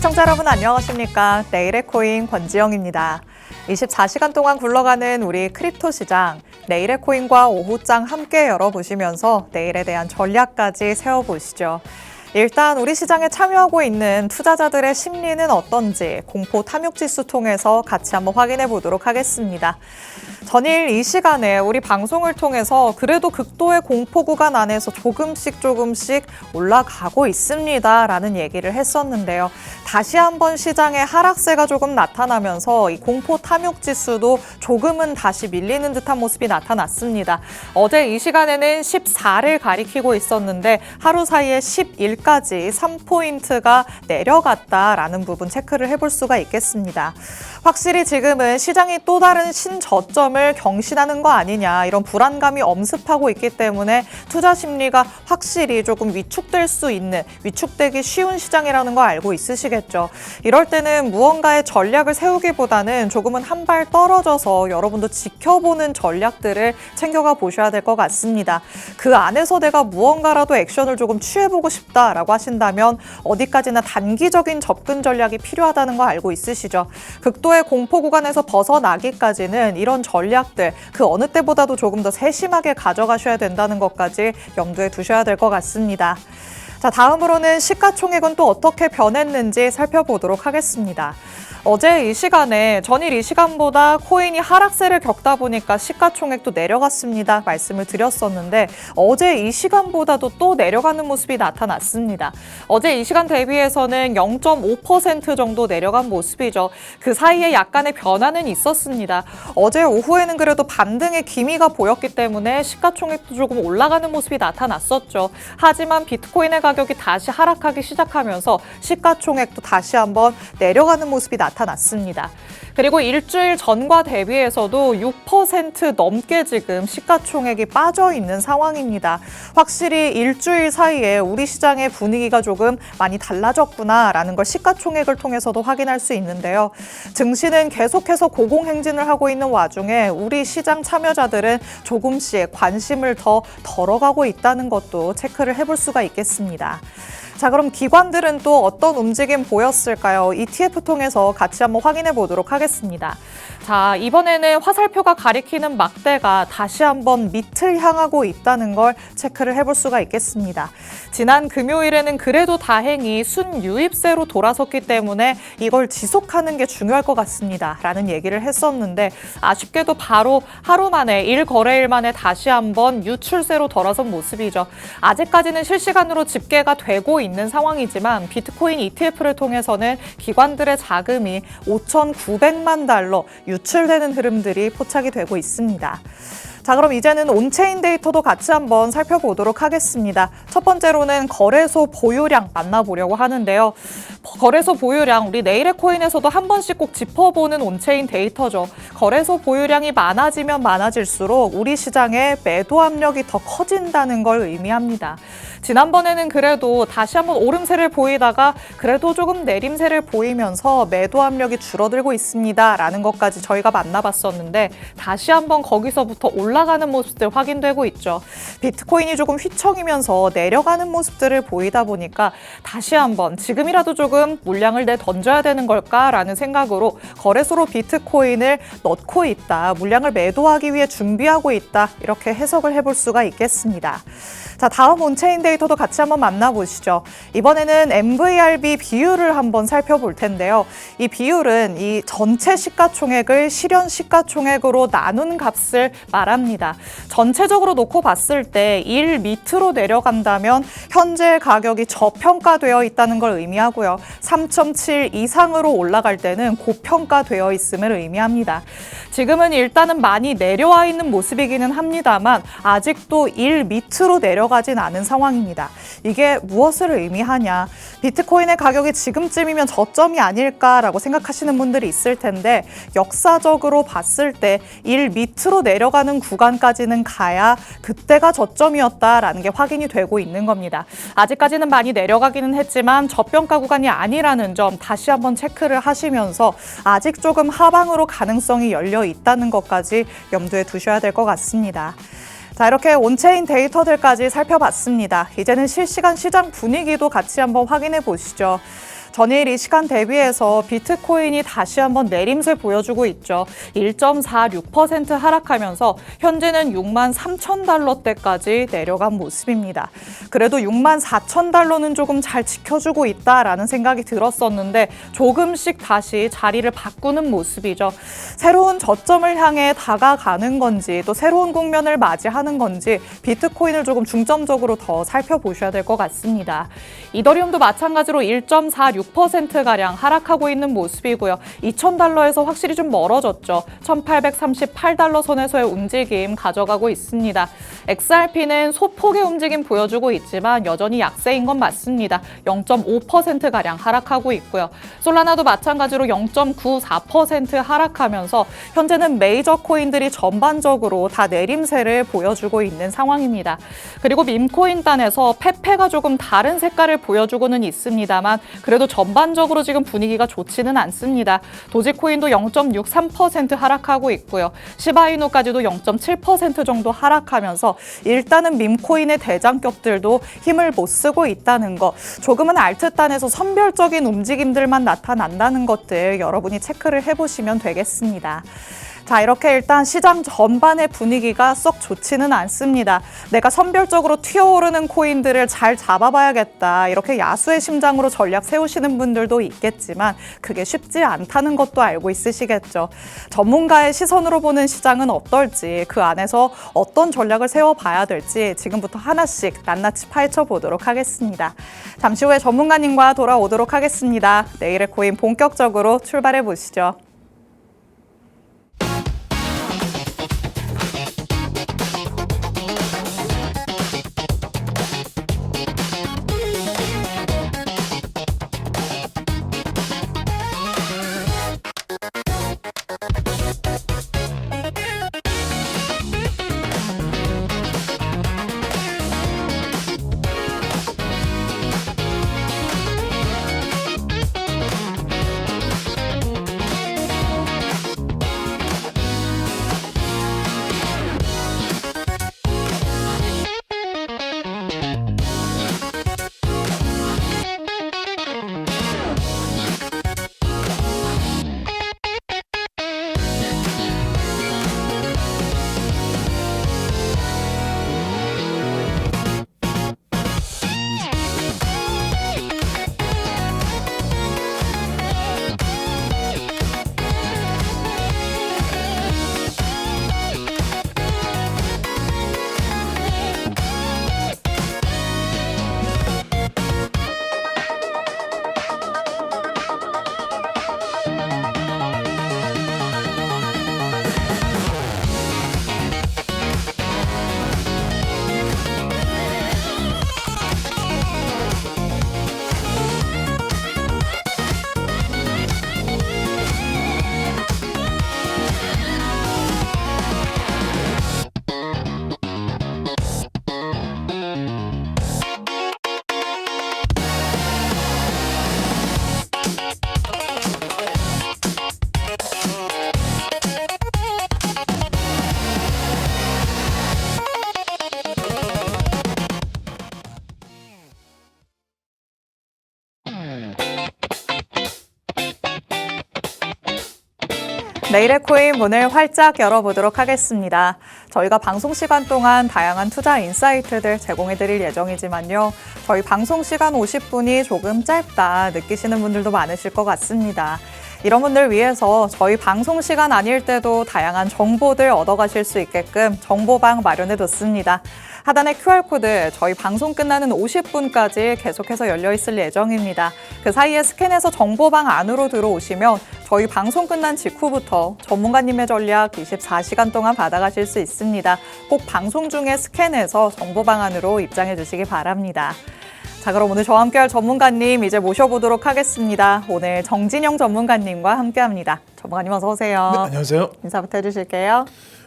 시청자 여러분 안녕하십니까? 내일의 코인 권지영입니다. 24시간 동안 굴러가는 우리 크립토 시장, 내일의 코인과 오후장 함께 열어보시면서 내일에 대한 전략까지 세워보시죠. 일단 우리 시장에 참여하고 있는 투자자들의 심리는 어떤지 공포 탐욕지수 통해서 같이 한번 확인해 보도록 하겠습니다. 전일 이 시간에 우리 방송을 통해서 그래도 극도의 공포 구간 안에서 조금씩 올라가고 있습니다라는 얘기를 했었는데요. 다시 한번 시장에 하락세가 조금 나타나면서 이 공포 탐욕지수도 조금은 다시 밀리는 듯한 모습이 나타났습니다. 어제 이 시간에는 14를 가리키고 있었는데 하루 사이에 11까지 3포인트가 내려갔다라는 부분 체크를 해볼 수가 있겠습니다. 확실히 지금은 시장이 또 다른 신저점을 경신하는 거 아니냐 이런 불안감이 엄습하고 있기 때문에 투자 심리가 확실히 조금 위축되기 쉬운 시장이라는 거 알고 있으시겠죠. 이럴 때는 무언가의 전략을 세우기보다는 조금은 한 발 떨어져서 여러분도 지켜보는 전략들을 챙겨가 보셔야 될 것 같습니다. 그 안에서 내가 무언가라도 액션을 조금 취해보고 싶다라고 하신다면 어디까지나 단기적인 접근 전략이 필요하다는 거 알고 있으시죠. 극도의 공포 구간에서 벗어나기까지는 이런 전략들 그 어느 때보다도 조금 더 세심하게 가져가셔야 된다는 것까지 염두에 두셔야 될 것 같습니다. 자, 다음으로는 시가총액은 또 어떻게 변했는지 살펴보도록 하겠습니다. 어제 이 시간에 전일 이 시간보다 코인이 하락세를 겪다 보니까 시가총액도 내려갔습니다. 말씀을 드렸었는데 어제 이 시간보다도 또 내려가는 모습이 나타났습니다. 어제 이 시간 대비해서는 0.5% 정도 내려간 모습이죠. 그 사이에 약간의 변화는 있었습니다. 어제 오후에는 그래도 반등의 기미가 보였기 때문에 시가총액도 조금 올라가는 모습이 나타났었죠. 하지만 비트코인의 가격이 다시 하락하기 시작하면서 시가총액도 다시 한번 내려가는 모습이 나타났습니다. 그리고 일주일 전과 대비해서도 6% 넘게 지금 시가총액이 빠져 있는 상황입니다. 확실히 일주일 사이에 우리 시장의 분위기가 조금 많이 달라졌구나라는 걸 시가총액을 통해서도 확인할 수 있는데요. 증시는 계속해서 고공행진을 하고 있는 와중에 우리 시장 참여자들은 조금씩 관심을 더 덜어가고 있다는 것도 체크를 해볼 수가 있겠습니다. 자, 그럼 기관들은 또 어떤 움직임 보였을까요? ETF 통해서 같이 한번 확인해 보도록 하겠습니다. 자, 이번에는 화살표가 가리키는 막대가 다시 한번 밑을 향하고 있다는 걸 체크를 해볼 수가 있겠습니다. 지난 금요일에는 그래도 다행히 순유입세로 돌아섰기 때문에 이걸 지속하는 게 중요할 것 같습니다. 라는 얘기를 했었는데 아쉽게도 바로 하루 만에 1거래일 만에 다시 한번 유출세로 돌아선 모습이죠. 아직까지는 실시간으로 집계가 되고 있는 상황이지만 비트코인 ETF를 통해서는 기관들의 자금이 5,900만 달러 유출되는 흐름들이 포착이 되고 있습니다. 자, 그럼 이제는 온체인 데이터도 같이 한번 살펴보도록 하겠습니다. 첫 번째로는 거래소 보유량 만나보려고 하는데요. 거래소 보유량, 우리 내일의 코인에서도 한 번씩 꼭 짚어보는 온체인 데이터죠. 거래소 보유량이 많아지면 많아질수록 우리 시장의 매도 압력이 더 커진다는 걸 의미합니다. 지난번에는 그래도 다시 한번 오름세를 보이다가 그래도 조금 내림세를 보이면서 매도 압력이 줄어들고 있습니다. 라는 것까지 저희가 만나봤었는데 다시 한번 거기서부터 올라가는 모습들 확인되고 있죠. 비트코인이 조금 휘청이면서 내려가는 모습들을 보이다 보니까 다시 한번 지금이라도 조금 물량을 내던져야 되는 걸까라는 생각으로 거래소로 비트코인을 넣고 있다. 물량을 매도하기 위해 준비하고 있다. 이렇게 해석을 해볼 수가 있겠습니다. 자, 다음 온체인 데이터도 같이 한번 만나보시죠. 이번에는 MVRB 비율을 한번 살펴볼 텐데요. 이 비율은 이 전체 시가총액을 실현 시가총액으로 나눈 값을 말합니다. 전체적으로 놓고 봤을 때 1 밑으로 내려간다면 현재 가격이 저평가되어 있다는 걸 의미하고요. 3.7 이상으로 올라갈 때는 고평가되어 있음을 의미합니다. 지금은 일단은 많이 내려와 있는 모습이기는 합니다만 아직도 1 밑으로 내려가진 않은 상황입니다. 이게 무엇을 의미하냐? 비트코인의 가격이 지금쯤이면 저점이 아닐까라고 생각하시는 분들이 있을 텐데 역사적으로 봤을 때 1 밑으로 내려가는 구간까지는 가야 그때가 저점이었다라는 게 확인이 되고 있는 겁니다. 아직까지는 많이 내려가기는 했지만 저평가 구간이 아니라는 점 다시 한번 체크를 하시면서 아직 조금 하방으로 가능성이 열려 있다는 것까지 염두에 두셔야 될 것 같습니다. 자, 이렇게 온체인 데이터들까지 살펴봤습니다. 이제는 실시간 시장 분위기도 같이 한번 확인해 보시죠. 전일 이 시간 대비해서 비트코인이 다시 한번 내림세 보여주고 있죠. 1.46% 하락하면서 현재는 6만 3천 달러대까지 내려간 모습입니다. 그래도 6만 4천 달러는 조금 잘 지켜주고 있다라는 생각이 들었었는데 조금씩 다시 자리를 바꾸는 모습이죠. 새로운 저점을 향해 다가가는 건지 또 새로운 국면을 맞이하는 건지 비트코인을 조금 중점적으로 더 살펴보셔야 될 것 같습니다. 이더리움도 마찬가지로 1.46%가량 하락하고 있는 모습이고요. 2,000달러에서 확실히 좀 멀어졌죠. 1,838달러 선에서의 움직임 가져가고 있습니다. XRP는 소폭의 움직임 보여주고 있지만 여전히 약세인 건 맞습니다. 0.5%가량 하락하고 있고요. 솔라나도 마찬가지로 0.94% 하락하면서 현재는 메이저 코인들이 전반적으로 다 내림세를 보여주고 있는 상황입니다. 그리고 밈코인단에서 페페가 조금 다른 색깔을 보여주고는 있습니다만 그래도 전반적으로 지금 분위기가 좋지는 않습니다. 도지코인도 0.63% 하락하고 있고요. 시바이누까지도 0.7% 정도 하락하면서 일단은 밈코인의 대장격들도 힘을 못 쓰고 있다는 거, 조금은 알트단에서 선별적인 움직임들만 나타난다는 것들 여러분이 체크를 해보시면 되겠습니다. 자, 이렇게 일단 시장 전반의 분위기가 썩 좋지는 않습니다. 내가 선별적으로 튀어오르는 코인들을 잘 잡아봐야겠다. 이렇게 야수의 심장으로 전략 세우시는 분들도 있겠지만 그게 쉽지 않다는 것도 알고 있으시겠죠. 전문가의 시선으로 보는 시장은 어떨지, 그 안에서 어떤 전략을 세워봐야 될지 지금부터 하나씩 낱낱이 파헤쳐보도록 하겠습니다. 잠시 후에 전문가님과 돌아오도록 하겠습니다. 내일의 코인 본격적으로 출발해 보시죠. 내일의 코인 문을 활짝 열어보도록 하겠습니다. 저희가 방송 시간 동안 다양한 투자 인사이트들 제공해드릴 예정이지만요. 저희 방송 시간 50분이 조금 짧다 느끼시는 분들도 많으실 것 같습니다. 이런 분들 위해서 저희 방송 시간 아닐 때도 다양한 정보들 얻어가실 수 있게끔 정보방 마련해뒀습니다. 하단의 QR코드 저희 방송 끝나는 50분까지 계속해서 열려있을 예정입니다. 그 사이에 스캔해서 정보방 안으로 들어오시면 저희 방송 끝난 직후부터 전문가님의 전략 24시간 동안 받아가실 수 있습니다. 꼭 방송 중에 스캔해서 정보방 안으로 입장해 주시기 바랍니다. 자, 그럼 오늘 저와 함께할 전문가님 이제 모셔보도록 하겠습니다. 오늘 정진영 전문가님과 함께합니다. 전문가님 어서 오세요. 네, 안녕하세요. 인사부터 해주실게요.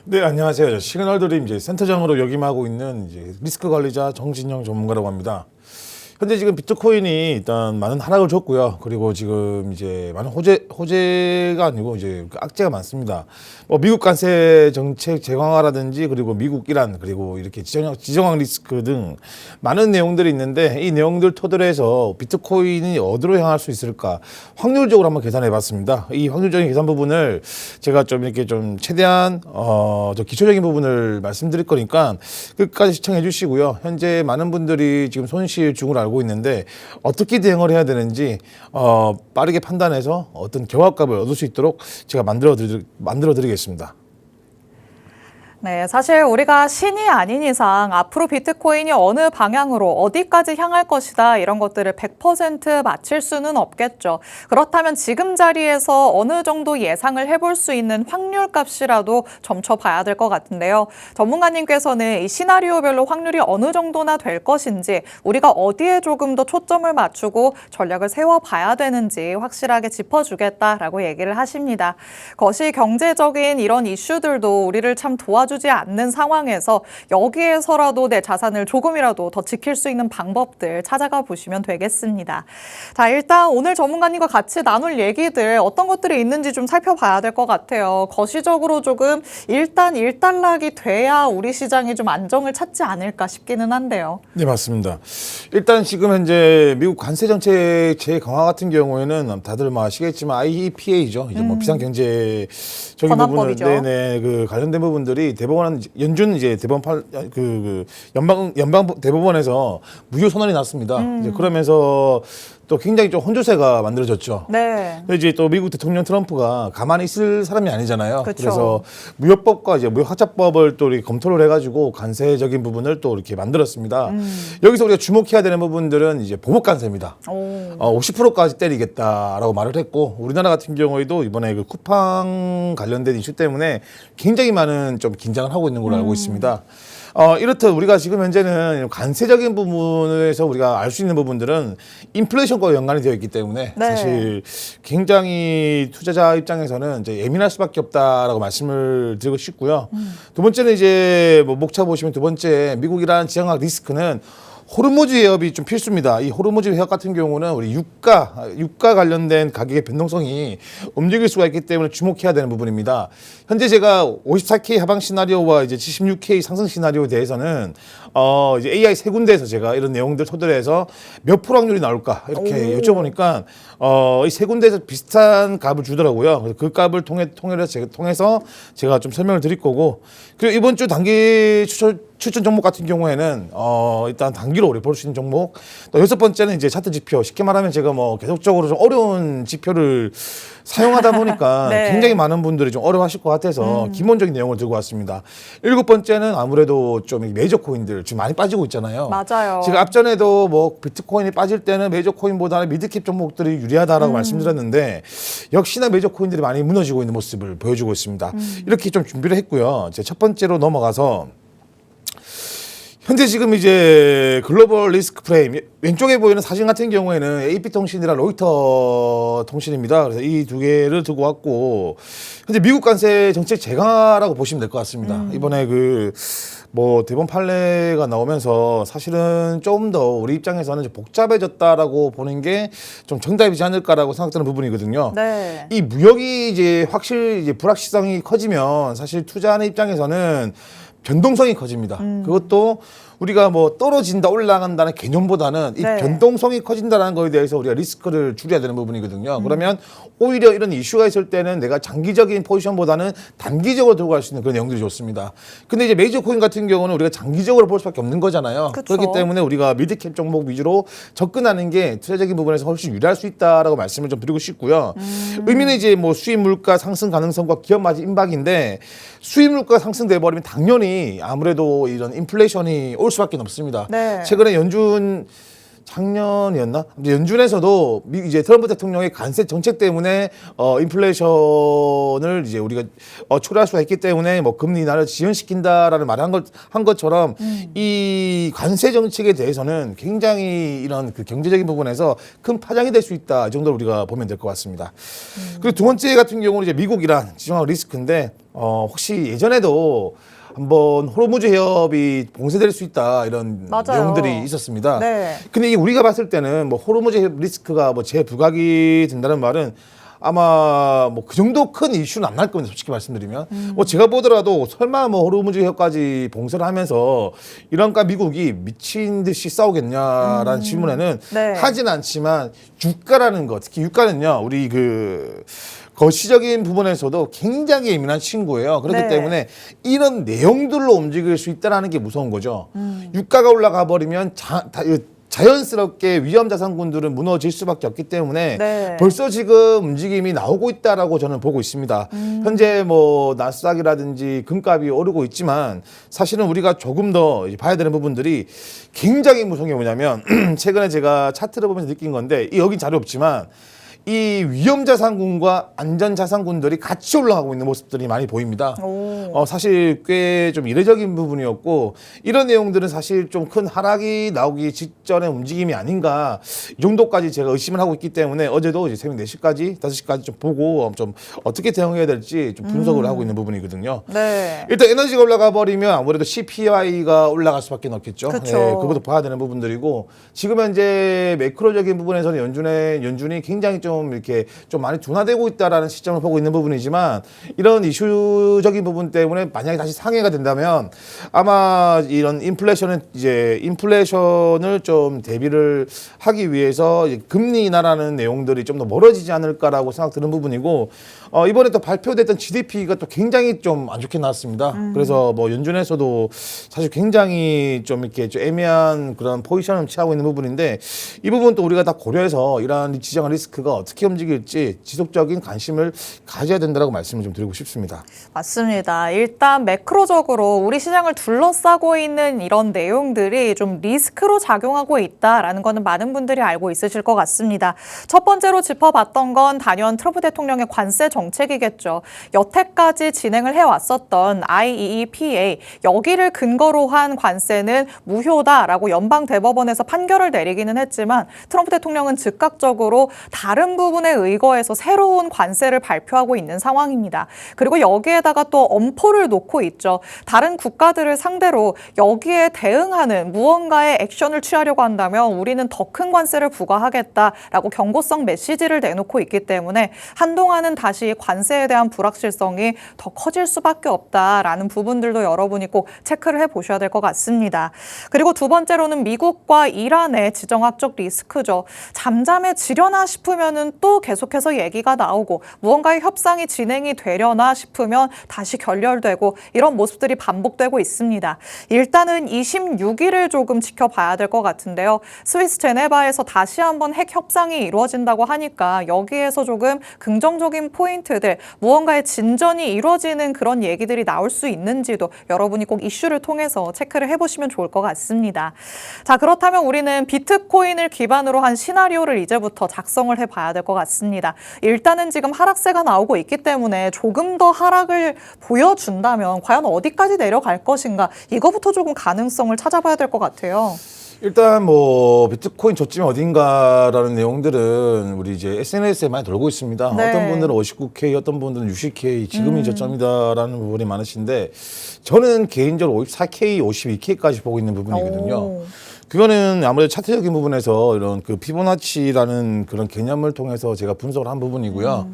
네, 안녕하세요. 시그널 드림 이제 센터장으로 역임하고 있는 이제 리스크 관리자 정진영 전문가라고 합니다. 현재 지금 비트코인이 일단 많은 하락을 줬고요. 그리고 지금 이제 많은 호재가 아니고 이제 악재가 많습니다. 뭐 미국 관세 정책 재강화라든지 그리고 미국 이란 그리고 이렇게 지정학 리스크 등 많은 내용들이 있는데 이 내용들 토대로 해서 비트코인이 어디로 향할 수 있을까 확률적으로 한번 계산해 봤습니다. 이 확률적인 계산 부분을 제가 좀 이렇게 좀 최대한 저 기초적인 부분을 말씀드릴 거니까 끝까지 시청해 주시고요. 현재 많은 분들이 지금 손실 중을 알고 있는데 어떻게 대응을 해야 되는지 빠르게 판단해서 어떤 경합값을 얻을 수 있도록 제가 만들어 드리겠습니다. 네, 사실 우리가 신이 아닌 이상 앞으로 비트코인이 어느 방향으로 어디까지 향할 것이다 이런 것들을 100% 맞힐 수는 없겠죠. 그렇다면 지금 자리에서 어느 정도 예상을 해볼 수 있는 확률 값이라도 점쳐봐야 될 것 같은데요. 전문가님께서는 이 시나리오별로 확률이 어느 정도나 될 것인지 우리가 어디에 조금 더 초점을 맞추고 전략을 세워봐야 되는지 확실하게 짚어주겠다라고 얘기를 하십니다. 거시 경제적인 이런 이슈들도 우리를 참 도와주지 않는 상황에서 여기에서라도 내 자산을 조금이라도 더 지킬 수 있는 방법들 찾아가 보시면 되겠습니다. 자, 일단 오늘 전문가님과 같이 나눌 얘기들 어떤 것들이 있는지 좀 살펴봐야 될 것 같아요. 거시적으로 조금 일단락이 돼야 우리 시장이 좀 안정을 찾지 않을까 싶기는 한데요. 네, 맞습니다. 일단 지금 현재 미국 관세 정책 재강화 같은 경우에는 다들 뭐 아시겠지만 IEPA죠. 이제 뭐 비상경제적인 부분을 권한법이죠. 네네 그 관련된 부분들이 대법원 연준 이제 대법원 연방 대법원에서 무효 선언이 났습니다. 이제 그러면서 또 굉장히 좀 혼조세가 만들어졌죠. 네. 근데 이제 또 미국 대통령 트럼프가 가만히 있을 사람이 아니잖아요. 그쵸. 그래서 무역법과 이제 무역학자법을 또 이렇게 검토를 해가지고 관세적인 부분을 또 이렇게 만들었습니다. 여기서 우리가 주목해야 되는 부분들은 이제 보복 관세입니다. 50%까지 때리겠다라고 말을 했고 우리나라 같은 경우에도 이번에 그 쿠팡 관련된 이슈 때문에 굉장히 많은 좀 긴장을 하고 있는 걸로 알고 있습니다. 이렇듯 우리가 지금 현재는 관세적인 부분에서 우리가 알 수 있는 부분들은 인플레이션과 연관이 되어 있기 때문에 네. 사실 굉장히 투자자 입장에서는 이제 예민할 수밖에 없다라고 말씀을 드리고 싶고요. 두 번째는 이제 뭐 목차 보시면 두 번째 미국이라는 지정학 리스크는 호르무즈 해협이 좀 필수입니다. 이 호르무즈 해협 같은 경우는 우리 유가 관련된 가격의 변동성이 움직일 수가 있기 때문에 주목해야 되는 부분입니다. 현재 제가 54K 하방 시나리오와 이제 76K 상승 시나리오에 대해서는 이제 AI 세 군데에서 제가 이런 내용들 토대로 해서 몇 프로 확률이 나올까 이렇게 여쭤보니까 이 세 군데에서 비슷한 값을 주더라고요. 그래서 그 값을 통해서 제가 좀 설명을 드릴 거고 그리고 이번 주 단기 추천 종목 같은 경우에는 일단 단기로 우리 볼 수 있는 종목 또 여섯 번째는 이제 차트 지표 쉽게 말하면 제가 뭐 계속적으로 좀 어려운 지표를 사용하다 보니까 네. 굉장히 많은 분들이 좀 어려워하실 것 같아서 기본적인 내용을 들고 왔습니다. 일곱 번째는 아무래도 좀 메이저 코인들 지금 많이 빠지고 있잖아요. 맞아요. 지금 앞전에도 뭐 비트코인이 빠질 때는 메이저 코인보다는 미드캡 종목들이 유리하다라고 말씀드렸는데 역시나 메이저 코인들이 많이 무너지고 있는 모습을 보여주고 있습니다. 이렇게 좀 준비를 했고요. 이제 첫 번째로 넘어가서 현재 지금 이제 글로벌 리스크 프레임 왼쪽에 보이는 사진 같은 경우에는 AP통신이랑 로이터 통신입니다. 그래서 이 두 개를 들고 왔고 현재 미국 관세 정책 재강화라고 보시면 될 것 같습니다. 이번에 그 뭐 대법원 판례가 나오면서 사실은 좀 더 우리 입장에서는 좀 복잡해졌다라고 보는 게 좀 정답이지 않을까라고 생각되는 부분이거든요. 네. 이 무역이 이제 확실히 이제 불확실성이 커지면 사실 투자하는 입장에서는 변동성이 커집니다. 그것도 우리가 뭐 떨어진다, 올라간다는 개념보다는 이 네. 변동성이 커진다는 거에 대해서 우리가 리스크를 줄여야 되는 부분이거든요. 그러면 오히려 이런 이슈가 있을 때는 내가 장기적인 포지션보다는 단기적으로 들고 갈 수 있는 그런 내용들이 좋습니다. 근데 이제 메이저 코인 같은 경우는 우리가 장기적으로 볼 수밖에 없는 거잖아요. 그쵸. 그렇기 때문에 우리가 미드캡 종목 위주로 접근하는 게 투자적인 부분에서 훨씬 유리할 수 있다라고 말씀을 좀 드리고 싶고요. 의미는 이제 뭐 수입 물가 상승 가능성과 기업 마진 임박인데 수입 물가 상승돼 버리면 당연히 아무래도 이런 인플레이션이 올 수밖에 없습니다. 네. 최근에 연준 작년이었나? 연준에서도 이제 트럼프 대통령의 관세 정책 때문에 인플레이션을 이제 우리가 초래할 수가 있기 때문에 뭐 금리 인하를 지연시킨다라는 말을 한 것처럼 이 관세 정책에 대해서는 굉장히 이런 그 경제적인 부분에서 큰 파장이 될 수 있다 이 정도로 우리가 보면 될 것 같습니다. 그리고 두 번째 같은 경우는 이제 미국이란 지정학 리스크인데 혹시 예전에도 한번 호르무즈 해협이 봉쇄될 수 있다 이런 맞아요. 내용들이 있었습니다. 네. 근데 이게 우리가 봤을 때는 뭐 호르무즈 해협 리스크가 뭐 재부각이 된다는 말은 아마 뭐 그 정도 큰 이슈는 안 날 겁니다. 솔직히 말씀드리면 뭐 제가 보더라도 설마 뭐 호르무즈 해협까지 봉쇄를 하면서 이란과 미국이 미친 듯이 싸우겠냐라는 질문에는 네. 하진 않지만 유가라는 것, 특히 유가는요 우리 그 거시적인 부분에서도 굉장히 예민한 친구예요. 그렇기 네. 때문에 이런 내용들로 움직일 수 있다는 게 무서운 거죠. 유가가 올라가 버리면 자연스럽게 위험 자산군들은 무너질 수밖에 없기 때문에 네. 벌써 지금 움직임이 나오고 있다라고 저는 보고 있습니다. 현재 뭐 나스닥이라든지 금값이 오르고 있지만 사실은 우리가 조금 더 이제 봐야 되는 부분들이 굉장히 무서운 게 뭐냐면 최근에 제가 차트를 보면서 느낀 건데 여긴 자료 없지만 이 위험 자산군과 안전 자산군들이 같이 올라가고 있는 모습들이 많이 보입니다. 사실 꽤 좀 이례적인 부분이었고 이런 내용들은 사실 좀 큰 하락이 나오기 직전의 움직임이 아닌가 이 정도까지 제가 의심을 하고 있기 때문에 어제도 이제 새벽 4시까지 5시까지 좀 보고 좀 어떻게 대응해야 될지 좀 분석을 하고 있는 부분이거든요. 네. 일단 에너지가 올라가 버리면 아무래도 CPI가 올라갈 수밖에 없겠죠. 그쵸. 네, 그것도 봐야 되는 부분들이고 지금 현재 매크로적인 부분에서는 연준이 굉장히 좀 이렇게 좀 많이 둔화되고 있다라는 시점을 보고 있는 부분이지만 이런 이슈적인 부분 때문에 만약에 다시 상해가 된다면 아마 이런 인플레이션을 좀 대비를 하기 위해서 금리 인하라는 내용들이 좀 더 멀어지지 않을까라고 생각드는 부분이고 이번에 또 발표됐던 GDP가 또 굉장히 좀 안 좋게 나왔습니다. 그래서 뭐 연준에서도 사실 굉장히 좀 이렇게 좀 애매한 그런 포지션을 취하고 있는 부분인데 이 부분도 우리가 다 고려해서 이러한 지정한 리스크가 어떻게 움직일지 지속적인 관심을 가져야 된다고 말씀을 좀 드리고 싶습니다. 맞습니다. 일단 매크로적으로 우리 시장을 둘러싸고 있는 이런 내용들이 좀 리스크로 작용하고 있다라는 거는 많은 분들이 알고 있으실 것 같습니다. 첫 번째로 짚어봤던 건 단연 트럼프 대통령의 관세 정책이겠죠. 여태까지 진행을 해왔었던 IEEPA 여기를 근거로 한 관세는 무효다라고 연방 대법원에서 판결을 내리기는 했지만 트럼프 대통령은 즉각적으로 다른 부분에 의거해서 새로운 관세를 발표하고 있는 상황입니다. 그리고 여기에다가 또 엄포를 놓고 있죠. 다른 국가들을 상대로 여기에 대응하는 무언가의 액션을 취하려고 한다면 우리는 더 큰 관세를 부과하겠다라고 경고성 메시지를 내놓고 있기 때문에 한동안은 다시 관세에 대한 불확실성이 더 커질 수밖에 없다라는 부분들도 여러분이 꼭 체크를 해보셔야 될 것 같습니다. 그리고 두 번째로는 미국과 이란의 지정학적 리스크죠. 잠잠해지려나 싶으면은 또 계속해서 얘기가 나오고 무언가의 협상이 진행이 되려나 싶으면 다시 결렬되고 이런 모습들이 반복되고 있습니다. 일단은 26일을 조금 지켜봐야 될 것 같은데요. 스위스 제네바에서 다시 한번 핵 협상이 이루어진다고 하니까 여기에서 조금 긍정적인 포인트들, 무언가의 진전이 이루어지는 그런 얘기들이 나올 수 있는지도 여러분이 꼭 이슈를 통해서 체크를 해보시면 좋을 것 같습니다. 자, 그렇다면 우리는 비트코인을 기반으로 한 시나리오를 이제부터 작성을 해봐야 될 것 같습니다. 일단은 지금 하락세가 나오고 있기 때문에 조금 더 하락을 보여준다면 과연 어디까지 내려갈 것인가 이거부터 조금 가능성을 찾아봐야 될 것 같아요. 일단 뭐 비트코인 저점이 어딘가라는 내용들은 우리 이제 SNS에 많이 돌고 있습니다. 네. 어떤 분들은 59K, 어떤 분들은 60K, 지금이 저점이다라는 부분이 많으신데 저는 개인적으로 54K, 52K까지 보고 있는 부분이거든요. 오. 그거는 아무래도 차트적인 부분에서 이런 그 피보나치라는 그런 개념을 통해서 제가 분석을 한 부분이고요.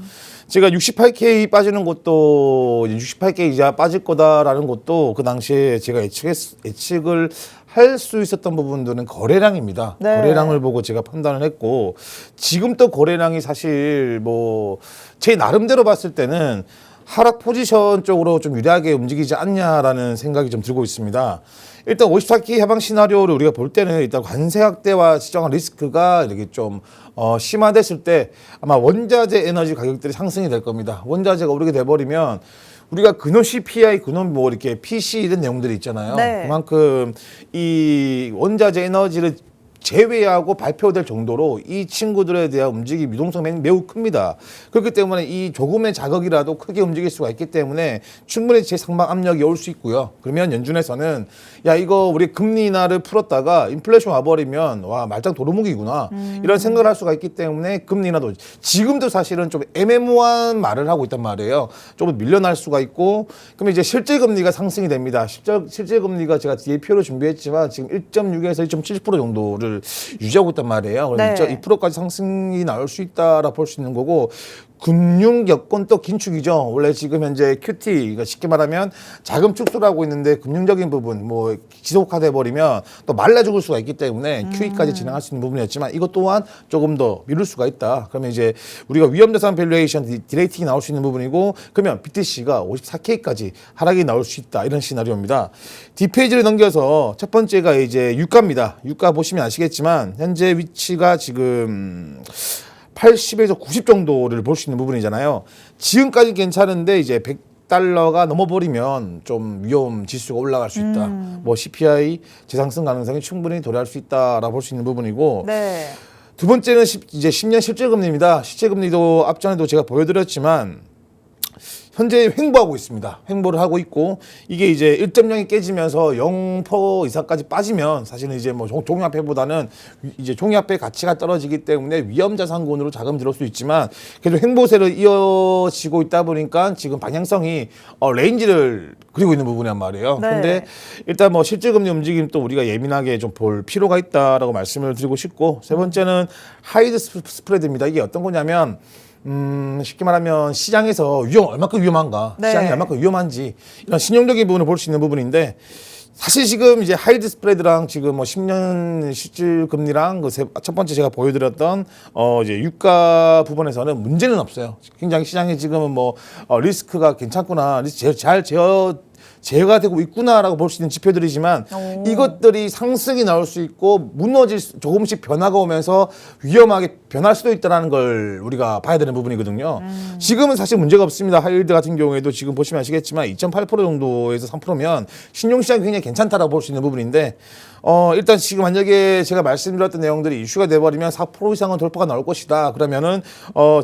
제가 68K 빠지는 것도 68K 이자 빠질 거다라는 것도 그 당시에 제가 예측을 할 수 있었던 부분들은 거래량입니다. 네. 거래량을 보고 제가 판단을 했고 지금 또 거래량이 사실 뭐 제 나름대로 봤을 때는 하락 포지션 쪽으로 좀 유리하게 움직이지 않냐라는 생각이 좀 들고 있습니다. 일단 54K 해방 시나리오를 우리가 볼 때는 일단 관세 확대와 지정한 리스크가 이렇게 좀 심화됐을 때 아마 원자재 에너지 가격들이 상승이 될 겁니다. 원자재가 오르게 돼버리면 우리가 근원 CPI, 근원 뭐 이렇게 PC 이런 내용들이 있잖아요. 네. 그만큼 이 원자재 에너지를 제외하고 발표될 정도로 이 친구들에 대한 움직임 유동성이 매우 큽니다. 그렇기 때문에 이 조금의 자극이라도 크게 움직일 수가 있기 때문에 충분히 제3방 압력이 올 수 있고요. 그러면 연준에서는 야 이거 우리 금리 인하를 풀었다가 인플레이션 와버리면 와 말짱 도루묵이구나 이런 생각을 할 수가 있기 때문에 금리 인하도 지금도 사실은 좀 애매모호한 말을 하고 있단 말이에요. 좀 밀려날 수가 있고 그러면 이제 실제 금리가 상승이 됩니다. 실제 금리가 제가 뒤에 표를 준비했지만 지금 1.6에서 1.70% 정도를 유지하고 있단 말이에요. 그래서 네. 2%까지 상승이 나올 수 있다라 볼 수 있는 거고 금융 여건 또 긴축이죠. 원래 지금 현재 QT, 그러니까 쉽게 말하면 자금 축소를 하고 있는데 금융적인 부분 뭐 지속화돼 버리면 또 말라 죽을 수가 있기 때문에 QE까지 진행할 수 있는 부분이었지만 이것 또한 조금 더 미룰 수가 있다. 그러면 이제 우리가 위험자산 밸류에이션 디레이팅이 나올 수 있는 부분이고 그러면 BTC가 54K까지 하락이 나올 수 있다. 이런 시나리오입니다. 뒷페이지를 넘겨서 첫 번째가 이제 유가입니다. 유가 보시면 아시겠지만 현재 위치가 지금 80에서 90 정도를 볼 수 있는 부분이잖아요. 지금까지 괜찮은데 이제 100달러가 넘어버리면 좀 위험 지수가 올라갈 수 있다. 뭐 CPI 재상승 가능성이 충분히 도래할 수 있다라고 볼 수 있는 부분이고 네. 두 번째는 이제 10년 실질금리입니다. 실질금리도 앞전에도 제가 보여드렸지만 현재 횡보하고 있습니다. 횡보를 하고 있고 이게 이제 1.0이 깨지면서 0% 이상까지 빠지면 사실은 이제 뭐 종이화폐보다는 이제 종이화폐 가치가 떨어지기 때문에 위험자산군으로 자금 들어올 수 있지만 그래도 횡보세를 이어지고 있다 보니까 지금 방향성이 레인지를 그리고 있는 부분이란 말이에요. 네. 근데 일단 뭐 실질금리 움직임 또 우리가 예민하게 좀 볼 필요가 있다라고 말씀을 드리고 싶고 세 번째는 하이드 스프레드입니다. 이게 어떤 거냐면 쉽게 말하면 시장에서 얼마큼 위험한가, 네. 시장이 얼마큼 위험한지 이런 신용적인 부분을 볼 수 있는 부분인데 사실 지금 이제 하이드 스프레드랑 지금 뭐 10년 실질 금리랑 그 첫 번째 제가 보여드렸던 이제 유가 부분에서는 문제는 없어요. 굉장히 시장에 지금은 뭐 리스크가 괜찮구나, 리스크 잘 제어가 되고 있구나라고 볼 수 있는 지표들이지만 이것들이 상승이 나올 수 있고 조금씩 변화가 오면서 위험하게 변할 수도 있다는 걸 우리가 봐야 되는 부분이거든요. 지금은 사실 문제가 없습니다. 하이힐드 같은 경우에도 지금 보시면 아시겠지만 2.8% 정도에서 3%면 신용시장이 굉장히 괜찮다라고 볼 수 있는 부분인데 일단 지금 만약에 제가 말씀드렸던 내용들이 이슈가 돼버리면 4% 이상은 돌파가 나올 것이다. 그러면은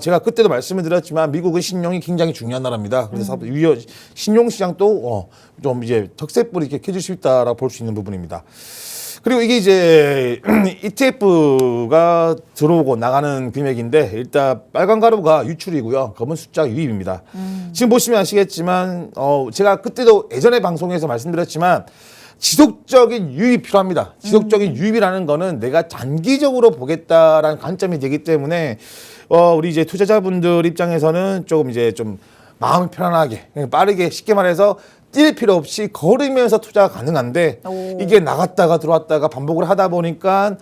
제가 그때도 말씀을 드렸지만 미국은 신용이 굉장히 중요한 나라입니다. 그래서 신용시장도 좀 이제 적세불이 이렇게 켜질 수 있다라고 볼 수 있는 부분입니다. 그리고 이게 이제 ETF가 들어오고 나가는 금액인데 일단 빨간 가루가 유출이고요. 검은 숫자가 유입입니다. 지금 보시면 아시겠지만 제가 그때도 예전에 방송에서 말씀드렸지만 지속적인 유입이 필요합니다. 지속적인 유입이라는 거는 내가 장기적으로 보겠다라는 관점이 되기 때문에 우리 이제 투자자분들 입장에서는 조금 이제 좀 마음이 편안하게 빠르게 쉽게 말해서 뛸 필요 없이 걸으면서 투자가 가능한데 이게 나갔다가 들어왔다가 반복을 하다 보니까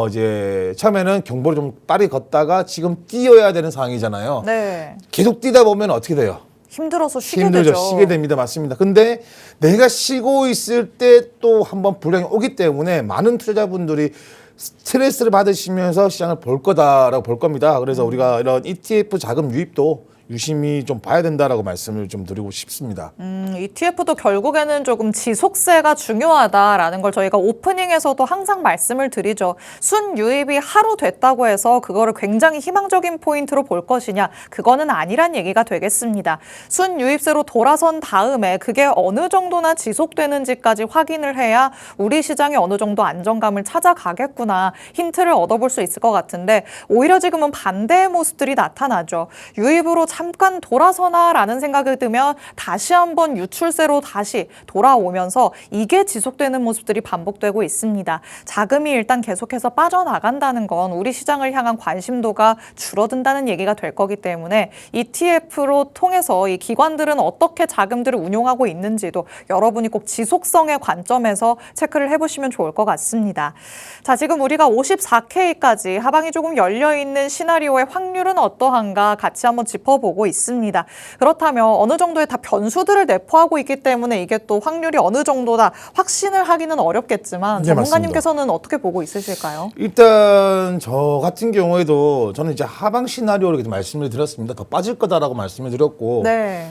이제 처음에는 경보를 좀 빠르게 걷다가 지금 뛰어야 되는 상황이잖아요. 네. 계속 뛰다 보면 어떻게 돼요? 힘들어서 쉬게 힘들죠. 되죠. 쉬게 됩니다. 맞습니다. 근데 내가 쉬고 있을 때 또 한번 불량이 오기 때문에 많은 투자자분들이 스트레스를 받으시면서 시장을 볼 거다라고 볼 겁니다. 그래서 우리가 이런 ETF 자금 유입도 유심히 좀 봐야 된다라고 말씀을 좀 드리고 싶습니다. ETF도 결국에는 조금 지속세가 중요하다라는 걸 저희가 오프닝에서도 항상 말씀을 드리죠. 순유입이 하루 됐다고 해서 그거를 굉장히 희망적인 포인트로 볼 것이냐, 그거는 아니란 얘기가 되겠습니다. 순유입세로 돌아선 다음에 그게 어느 정도나 지속되는지까지 확인을 해야 우리 시장이 어느 정도 안정감을 찾아가겠구나 힌트를 얻어볼 수 있을 것 같은데 오히려 지금은 반대의 모습들이 나타나죠. 유입으로 잠깐 돌아서나라는 생각이 들면 다시 한번 유출세로 다시 돌아오면서 이게 지속되는 모습들이 반복되고 있습니다. 자금이 일단 계속해서 빠져나간다는 건 우리 시장을 향한 관심도가 줄어든다는 얘기가 될 거기 때문에 ETF로 통해서 이 기관들은 어떻게 자금들을 운용하고 있는지도 여러분이 꼭 지속성의 관점에서 체크를 해보시면 좋을 것 같습니다. 자, 지금 우리가 54K까지 하방이 조금 열려있는 시나리오의 확률은 어떠한가 같이 한번 짚어보고 있습니다. 그렇다면 어느 정도의 다 변수들을 내포하고 있기 때문에 이게 또 확률이 어느 정도다 확신을 하기는 어렵겠지만 네, 전문가님께서는 어떻게 보고 있으실까요? 일단 저 같은 경우에도 저는 이제 하방 시나리오를 말씀을 드렸습니다. 더 빠질 거다라고 말씀을 드렸고 네.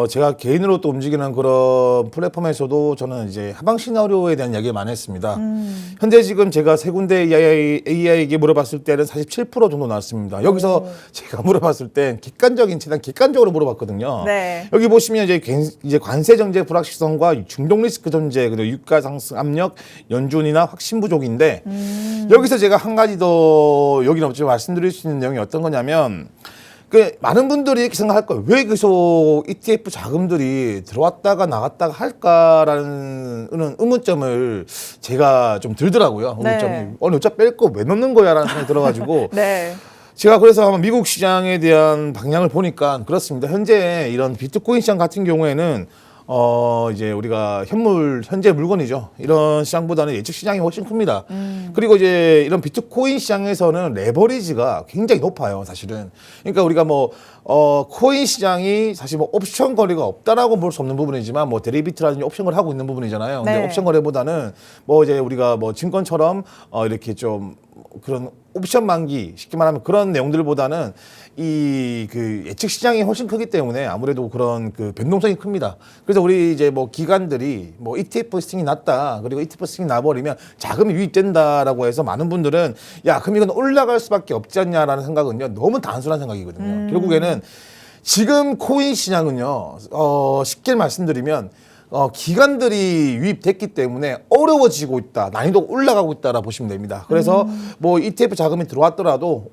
제가 개인으로 또 움직이는 그런 플랫폼에서도 저는 이제 하방 시나리오에 대한 이야기를 많이 했습니다. 현재 지금 제가 세 군데 AI에게 물어봤을 때는 47% 정도 나왔습니다. 여기서 제가 물어봤을 땐 객관적으로 물어봤거든요. 네. 여기 보시면 이제 관세 정책 불확실성과 중동 리스크 존재, 그리고 유가 상승 압력, 연준이나 확신 부족인데 여기서 제가 한 가지 더 여기는 없지만 말씀드릴 수 있는 내용이 어떤 거냐면 많은 분들이 이렇게 생각할 거예요. 왜 계속 ETF 자금들이 들어왔다가 나갔다가 할까라는 의문점을 제가 좀 들더라고요. 의문점이. 네. 어쩌 뺄 거 왜 넣는 거야 라는 생각이 들어가지고 네. 제가 그래서 한번 미국 시장에 대한 방향을 보니까 그렇습니다. 현재 이런 비트코인 시장 같은 경우에는 이제 우리가 현재 물건이죠. 이런 시장보다는 예측 시장이 훨씬 큽니다. 그리고 이제 이런 비트코인 시장에서는 레버리지가 굉장히 높아요, 사실은. 그러니까 우리가 코인 시장이 사실 옵션 거래가 없다라고 볼 수 없는 부분이지만 데리비트라든지 옵션 거래 하고 있는 부분이잖아요. 근데 네. 옵션 거래보다는 이제 우리가 증권처럼 이렇게 좀 그런 옵션 만기 쉽게 말하면 그런 내용들보다는 그 예측 시장이 훨씬 크기 때문에 아무래도 그런 그 변동성이 큽니다. 그래서 우리 이제 기관들이 ETF 리스팅이 났다, 그리고 ETF 리스팅이 나버리면 자금이 유입된다라고 해서 많은 분들은 야, 그럼 이건 올라갈 수밖에 없지 않냐라는 생각은요, 너무 단순한 생각이거든요. 결국에는 지금 코인 시장은요, 쉽게 말씀드리면 기관들이 유입됐기 때문에 어려워지고 있다, 난이도가 올라가고 있다라 보시면 됩니다. 그래서 ETF 자금이 들어왔더라도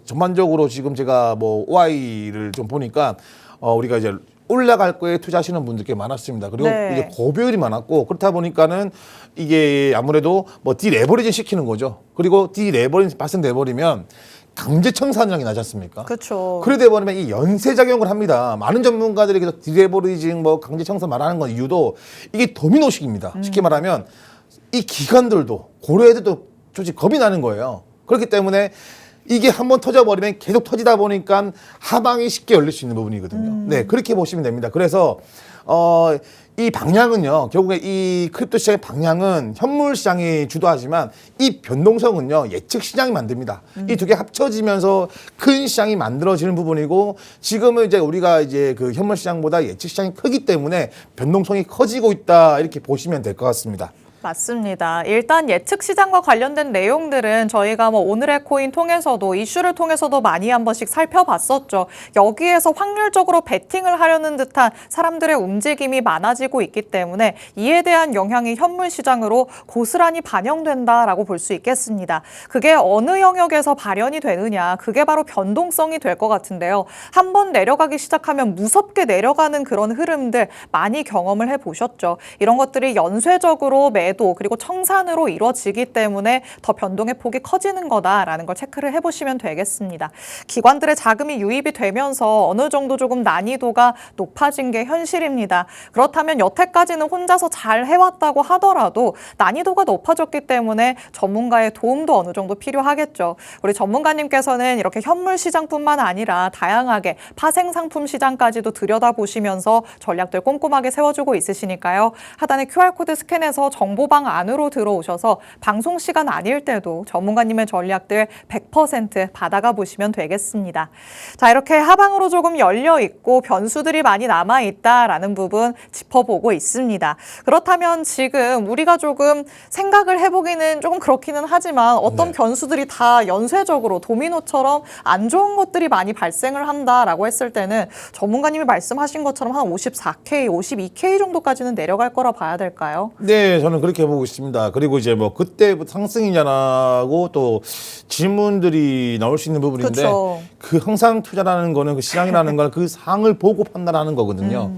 전반적으로 지금 제가 OI를 좀 보니까 우리가 이제 올라갈 거에 투자하시는 분들 꽤 많았습니다. 그리고 네. 이제 고배율이 많았고, 그렇다 보니까는 이게 아무래도 디레버리지 시키는 거죠. 그리고 디레버리지 발생돼 버리면 강제 청산이라는 게 나지 않습니까? 그렇죠. 그래 돼 버리면 이 연쇄작용을 합니다. 많은 전문가들이 계속 디레버리징 강제 청산 말하는 건 이유도 이게 도미노식입니다. 쉽게 말하면 이 기관들도 고려해도 솔직히 겁이 나는 거예요. 그렇기 때문에 이게 한번 터져버리면 계속 터지다 보니까 하방이 쉽게 열릴 수 있는 부분이거든요. 네, 그렇게 보시면 됩니다. 그래서 이 방향은요, 결국에 이 크립토 시장의 방향은 현물 시장이 주도하지만 이 변동성은요, 예측 시장이 만듭니다. 이 두 개 합쳐지면서 큰 시장이 만들어지는 부분이고, 지금은 이제 우리가 이제 그 현물 시장보다 예측 시장이 크기 때문에 변동성이 커지고 있다, 이렇게 보시면 될 것 같습니다. 맞습니다. 일단 예측 시장과 관련된 내용들은 저희가 오늘의 코인 통해서도 이슈를 통해서도 많이 한 번씩 살펴봤었죠. 여기에서 확률적으로 베팅을 하려는 듯한 사람들의 움직임이 많아지고 있기 때문에 이에 대한 영향이 현물 시장으로 고스란히 반영된다라고 볼 수 있겠습니다. 그게 어느 영역에서 발현이 되느냐, 그게 바로 변동성이 될 것 같은데요. 한번 내려가기 시작하면 무섭게 내려가는 그런 흐름들 많이 경험을 해보셨죠. 이런 것들이 연쇄적으로 매도 그리고 청산으로 이루어지기 때문에 더 변동의 폭이 커지는 거다라는 걸 체크를 해보시면 되겠습니다. 기관들의 자금이 유입이 되면서 어느 정도 조금 난이도가 높아진 게 현실입니다. 그렇다면 여태까지는 혼자서 잘 해왔다고 하더라도 난이도가 높아졌기 때문에 전문가의 도움도 어느 정도 필요하겠죠. 우리 전문가님께서는 이렇게 현물 시장뿐만 아니라 다양하게 파생 상품 시장까지도 들여다보시면서 전략들 꼼꼼하게 세워주고 있으시니까요. 하단에 QR코드 스캔해서 정보방 안으로 들어오셔서 방송 시간 아닐 때도 전문가님의 전략들 100% 받아가 보시면 되겠습니다. 자, 이렇게 하방으로 조금 열려 있고 변수들이 많이 남아 있다라는 부분 짚어보고 있습니다. 그렇다면 지금 우리가 조금 생각을 해보기는 조금 그렇기는 하지만 어떤 변수들이 다 연쇄적으로 도미노처럼 안 좋은 것들이 많이 발생을 한다라고 했을 때는 전문가님이 말씀하신 것처럼 한 54K, 52K 정도까지는 내려갈 거라 봐야 될까요? 네, 저는 그렇게 보고 있습니다. 그리고 이제 그때부터 상승이냐고 또 질문들이 나올 수 있는 부분인데, 그쵸. 그 항상 투자라는 거는 그 시장이라는 건 그 상을 보고 판단하는 거거든요.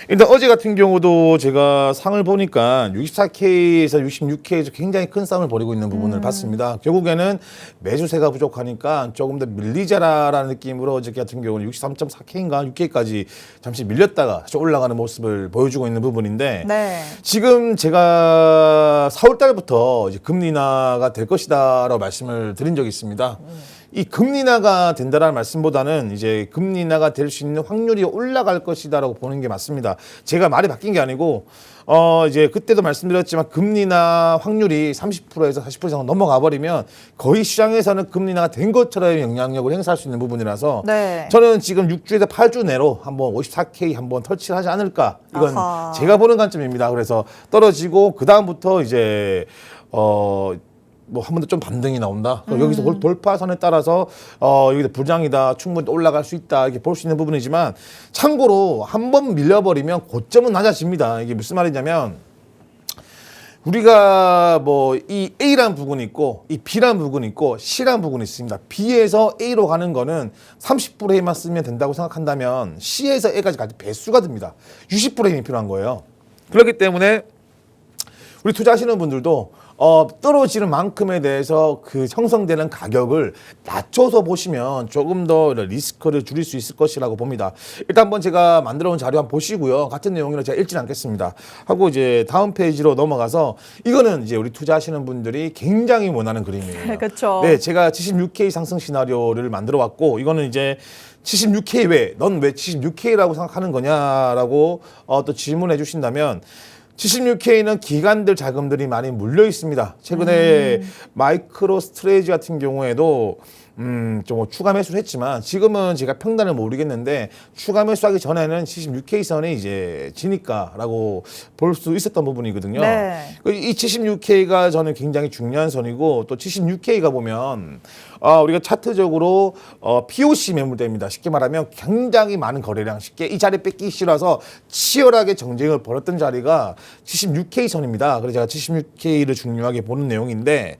일단 어제 같은 경우도 제가 상을 보니까 64K에서 66K에서 굉장히 큰 싸움을 벌이고 있는 부분을 봤습니다. 결국에는 매수세가 부족하니까 조금 더 밀리자라는 느낌으로 어제 같은 경우는 63.4K인가 6K까지 잠시 밀렸다가 다시 올라가는 모습을 보여주고 있는 부분인데, 네. 지금 제가 4월 달부터 이제 금리 인하가 될 것이다라고 말씀을 드린 적이 있습니다. 이 금리 인하가 된다라는 말씀보다는 이제 금리 인하가 될 수 있는 확률이 올라갈 것이다라고 보는 게 맞습니다. 제가 말이 바뀐 게 아니고 이제 그때도 말씀드렸지만 금리 인하 확률이 30%에서 40% 이상 넘어가 버리면 거의 시장에서는 금리 인하가 된 것처럼 영향력을 행사할 수 있는 부분이라서 네. 저는 지금 6주에서 8주 내로 한번 54K 한번 터치를 하지 않을까. 이건 아하. 제가 보는 관점입니다. 그래서 떨어지고 그 다음부터 이제 뭐 한 번 더 좀 반등이 나온다. 여기서 돌파선에 따라서 여기서 부장이다, 충분히 올라갈 수 있다 이렇게 볼 수 있는 부분이지만 참고로 한 번 밀려버리면 고점은 낮아집니다. 이게 무슨 말이냐면 우리가 뭐 이 A라는 부분이 있고 이 B라는 부분이 있고 C라는 부분이 있습니다. B에서 A로 가는 거는 30%의 힘만 쓰면 된다고 생각한다면 C에서 A까지 갈 때 배수가 됩니다. 60%의 힘이 필요한 거예요. 그렇기 때문에 우리 투자하시는 분들도 떨어지는 만큼에 대해서 그 형성되는 가격을 낮춰서 보시면 조금 더 리스크를 줄일 수 있을 것이라고 봅니다. 일단 한번 제가 만들어 온 자료 한번 보시고요. 같은 내용이라 제가 읽지는 않겠습니다. 하고 이제 다음 페이지로 넘어가서 이거는 이제 우리 투자하시는 분들이 굉장히 원하는 그림이에요. 그렇죠. 네, 제가 76K 상승 시나리오를 만들어 왔고 이거는 이제 76K 왜? 넌 왜 76K라고 생각하는 거냐라고 또 질문해 주신다면 76K는 기관들 자금들이 많이 물려 있습니다. 최근에 마이크로 스트레이지 같은 경우에도 좀 추가 매수를 했지만 지금은 제가 평단을 모르겠는데 추가 매수하기 전에는 76K 선이 이제 지니까라고 볼 수 있었던 부분이거든요. 네. 이 76K가 저는 굉장히 중요한 선이고 또 76K가 보면 우리가 차트적으로 POC 매물대입니다. 쉽게 말하면 굉장히 많은 거래량, 쉽게 이 자리 뺏기 싫어서 치열하게 정쟁을 벌였던 자리가 76K 선입니다. 그래서 제가 76K를 중요하게 보는 내용인데